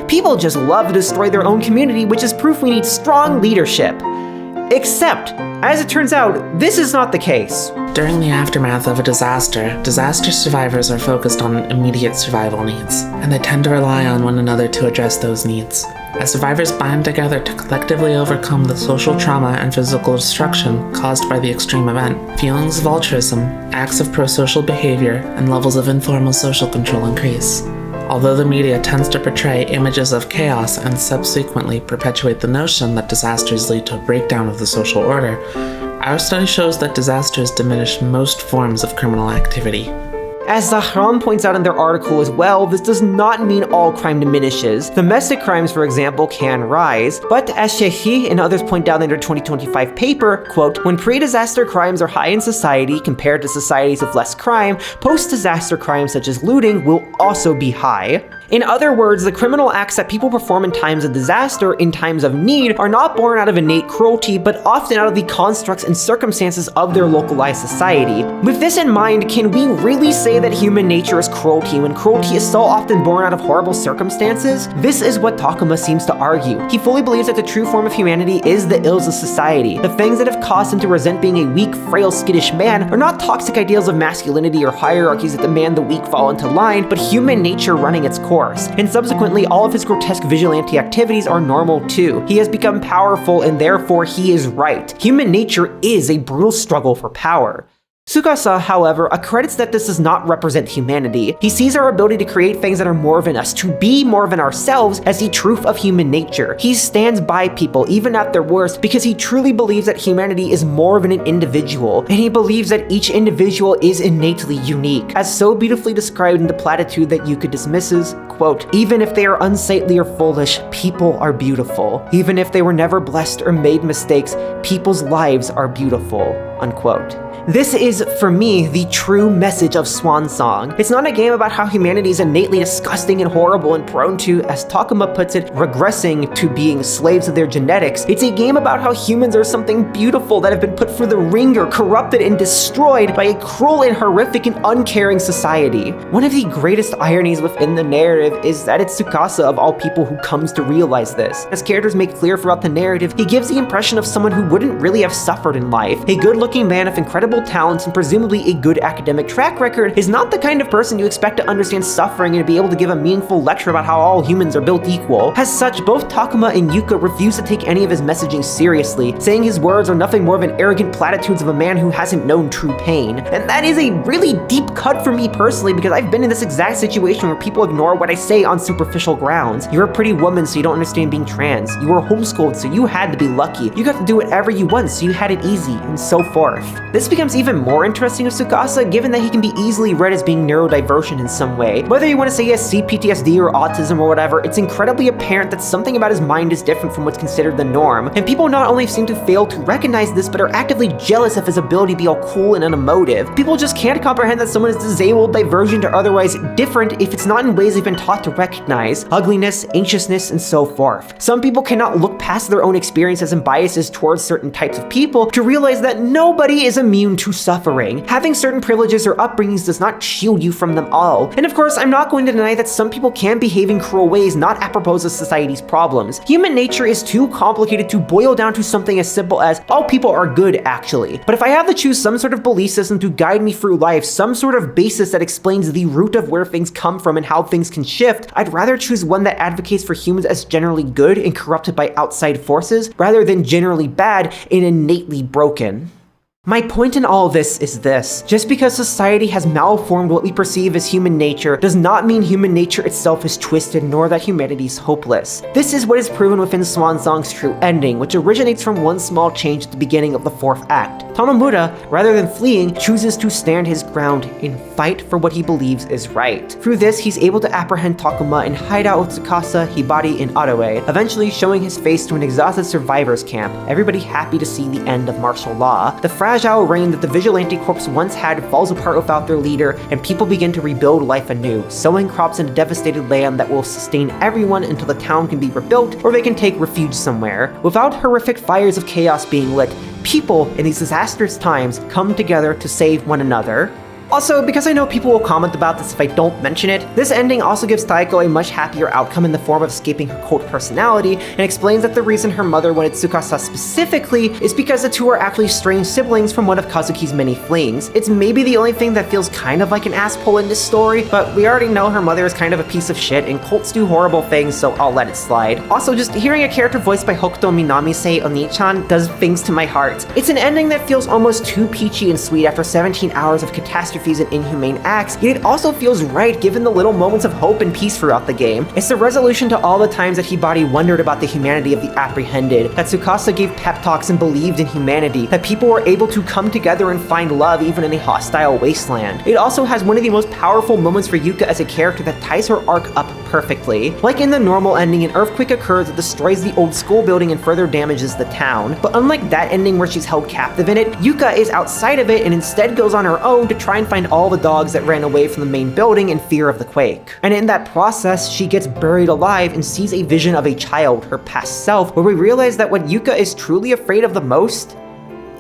people just love to destroy their own community, which is proof we need strong leadership. Except, As it turns out, this is not the case. During the aftermath of a disaster survivors are focused on immediate survival needs, and they tend to rely on one another to address those needs. As survivors bind together to collectively overcome the social trauma and physical destruction caused by the extreme event, feelings of altruism, acts of pro-social behavior, and levels of informal social control increase. Although the media tends to portray images of chaos and subsequently perpetuate the notion that disasters lead to a breakdown of the social order, our study shows that disasters diminish most forms of criminal activity. As Zahran points out in their article as well, this does not mean all crime diminishes. Domestic crimes, for example, can rise, but as Sheikhi and others point out in their 2025 paper, quote, when pre-disaster crimes are high in society compared to societies with less crime, post-disaster crimes such as looting will also be high. In other words, the criminal acts that people perform in times of disaster, in times of need, are not born out of innate cruelty, but often out of the constructs and circumstances of their localized society. With this in mind, can we really say that human nature is cruelty when cruelty is so often born out of horrible circumstances? This is what Takuma seems to argue. He fully believes that the true form of humanity is the ills of society. The things that have caused him to resent being a weak, frail, skittish man are not toxic ideals of masculinity or hierarchies that demand the weak fall into line, but human nature running its course. And subsequently, all of his grotesque vigilante activities are normal too. He has become powerful and therefore he is right. Human nature is a brutal struggle for power. Tsukasa, however, accredits that this does not represent humanity. He sees our ability to create things that are more than us, to be more than ourselves, as the truth of human nature. He stands by people, even at their worst, because he truly believes that humanity is more than an individual, and he believes that each individual is innately unique, as so beautifully described in the platitude that Yuka dismisses, quote, even if they are unsightly or foolish, people are beautiful. Even if they were never blessed or made mistakes, people's lives are beautiful, unquote. This is, for me, the true message of Swan Song. It's not a game about how humanity is innately disgusting and horrible and prone to, as Takuma puts it, regressing to being slaves of their genetics. It's a game about how humans are something beautiful that have been put through the ringer, corrupted and destroyed by a cruel and horrific and uncaring society. One of the greatest ironies within the narrative is that it's Tsukasa of all people who comes to realize this. As characters make clear throughout the narrative, he gives the impression of someone who wouldn't really have suffered in life. A good-looking man of incredible talents and presumably a good academic track record is not the kind of person you expect to understand suffering and to be able to give a meaningful lecture about how all humans are built equal. As such, both Takuma and Yuka refuse to take any of his messaging seriously, saying his words are nothing more than arrogant platitudes of a man who hasn't known true pain. And that is a really deep cut for me personally, because I've been in this exact situation where people ignore what I say on superficial grounds. You're a pretty woman, so you don't understand being trans. You were homeschooled, so you had to be lucky. You got to do whatever you want, so you had it easy, and so forth. This becomes even more interesting with Tsukasa, given that he can be easily read as being neurodivergent in some way. Whether you want to say he has CPTSD or autism or whatever, it's incredibly apparent that something about his mind is different from what's considered the norm. And people not only seem to fail to recognize this, but are actively jealous of his ability to be all cool and unemotive. People just can't comprehend that someone is disabled, divergent, or otherwise different if it's not in ways they've been taught to recognize: ugliness, anxiousness, and so forth. Some people cannot look past their own experiences and biases towards certain types of people to realize that nobody is immune to suffering. Having certain privileges or upbringings does not shield you from them all. And of course, I'm not going to deny that some people can behave in cruel ways not apropos of society's problems. Human nature is too complicated to boil down to something as simple as all people are good, actually. But if I have to choose some sort of belief system to guide me through life, some sort of basis that explains the root of where things come from and how things can shift, I'd rather choose one that advocates for humans as generally good and corrupted by outside forces, rather than generally bad and innately broken. My point in all this is this: just because society has malformed what we perceive as human nature does not mean human nature itself is twisted, nor that humanity is hopeless. This is what is proven within Swan Song's true ending, which originates from one small change at the beginning of the fourth act. Tanomura, rather than fleeing, chooses to stand his ground and fight for what he believes is right. Through this, he's able to apprehend Takuma and hide out with Tsukasa, Hibari, and Atto, eventually showing his face to an exhausted survivors camp, everybody happy to see the end of martial law. The fragile reign that the Vigilante Corps once had falls apart without their leader, and people begin to rebuild life anew, sowing crops in a devastated land that will sustain everyone until the town can be rebuilt or they can take refuge somewhere. Without horrific fires of chaos being lit, people in these disastrous times come together to save one another. Also, because I know people will comment about this if I don't mention it, this ending also gives Taiko a much happier outcome in the form of escaping her cult personality, and explains that the reason her mother wanted Tsukasa specifically is because the two are actually strange siblings from one of Kazuki's many flings. It's maybe the only thing that feels kind of like an ass pull in this story, but we already know her mother is kind of a piece of shit, and cults do horrible things, so I'll let it slide. Also, just hearing a character voiced by Hokuto Minami say Oni-chan does things to my heart. It's an ending that feels almost too peachy and sweet after 17 hours of catastrophes and inhumane acts, yet it also feels right given the little moments of hope and peace throughout the game. It's the resolution to all the times that Hibari wondered about the humanity of the apprehended, that Tsukasa gave pep talks and believed in humanity, that people were able to come together and find love even in a hostile wasteland. It also has one of the most powerful moments for Yuka as a character that ties her arc up perfectly. Like in the normal ending, an earthquake occurs that destroys the old school building and further damages the town. But unlike that ending where she's held captive in it, Yuka is outside of it and instead goes on her own to try and find all the dogs that ran away from the main building in fear of the quake. And in that process, she gets buried alive and sees a vision of a child, her past self, where we realize that what Yuka is truly afraid of the most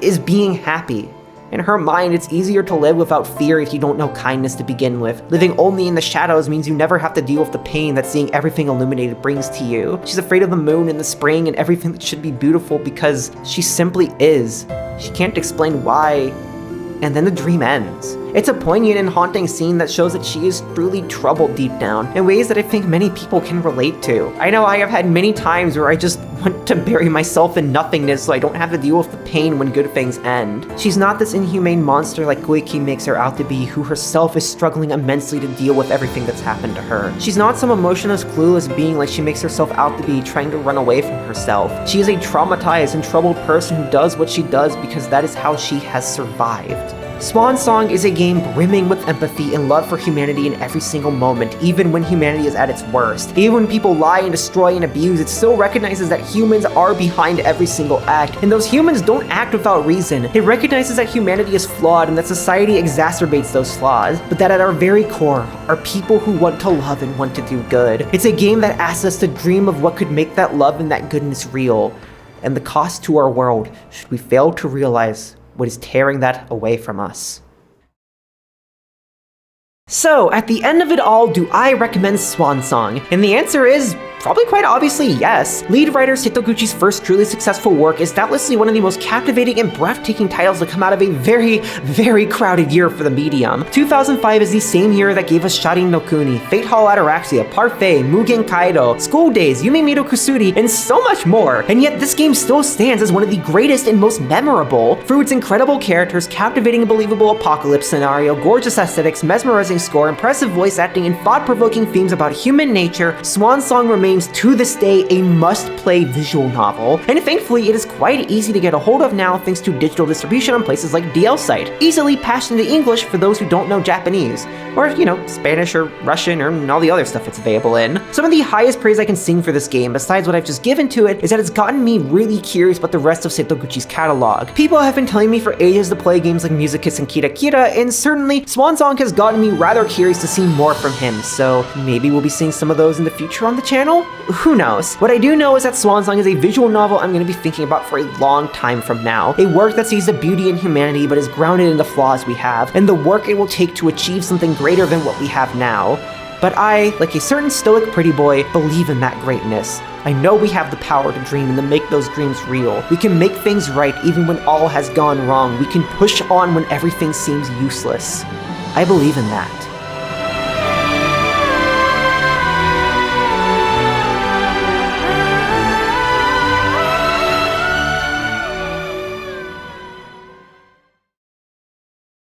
is being happy. In her mind, it's easier to live without fear if you don't know kindness to begin with. Living only in the shadows means you never have to deal with the pain that seeing everything illuminated brings to you. She's afraid of the moon and the spring and everything that should be beautiful because she simply is. She can't explain why. And then the dream ends. It's a poignant and haunting scene that shows that she is truly troubled deep down in ways that I think many people can relate to. I know I have had many times where I just want to bury myself in nothingness so I don't have to deal with the pain when good things end. She's not this inhumane monster like Koiki makes her out to be, who herself is struggling immensely to deal with everything that's happened to her. She's not some emotionless, clueless being like she makes herself out to be, trying to run away from herself. She is a traumatized and troubled person who does what she does because that is how she has survived. Swan Song is a game brimming with empathy and love for humanity in every single moment, even when humanity is at its worst. Even when people lie and destroy and abuse, it still recognizes that humans are behind every single act, and those humans don't act without reason. It recognizes that humanity is flawed and that society exacerbates those flaws, but that at our very core are people who want to love and want to do good. It's a game that asks us to dream of what could make that love and that goodness real, and the cost to our world should we fail to realize what is tearing that away from us. So, at the end of it all, do I recommend Swan Song? And the answer is probably quite obviously yes. Lead writer Setoguchi's first truly successful work is doubtlessly one of the most captivating and breathtaking titles to come out of a very, very crowded year for the medium. 2005 is the same year that gave us Sharin no Kuni, Fate Hall Ataraxia, Parfait, Mugen Kaido, School Days, Yume Miro Kusuri, and so much more. And yet this game still stands as one of the greatest and most memorable. Through its incredible characters, captivating and believable apocalypse scenario, gorgeous aesthetics, mesmerizing score, impressive voice acting, and thought-provoking themes about human nature, Swan Song remains to this day a must-play visual novel, and thankfully it is quite easy to get a hold of now thanks to digital distribution on places like DL Site, easily passed into English for those who don't know Japanese, or, Spanish or Russian or all the other stuff it's available in. Some of the highest praise I can sing for this game, besides what I've just given to it, is that it's gotten me really curious about the rest of Setoguchi's catalog. People have been telling me for ages to play games like Musicus and Kira Kira, and certainly Swan Song has gotten me rather curious to see more from him, so maybe we'll be seeing some of those in the future on the channel? Who knows? What I do know is that Swan Song is a visual novel I'm going to be thinking about for a long time from now. A work that sees the beauty in humanity but is grounded in the flaws we have, and the work it will take to achieve something greater than what we have now. But I, like a certain stoic pretty boy, believe in that greatness. I know we have the power to dream and to make those dreams real. We can make things right even when all has gone wrong. We can push on when everything seems useless. I believe in that.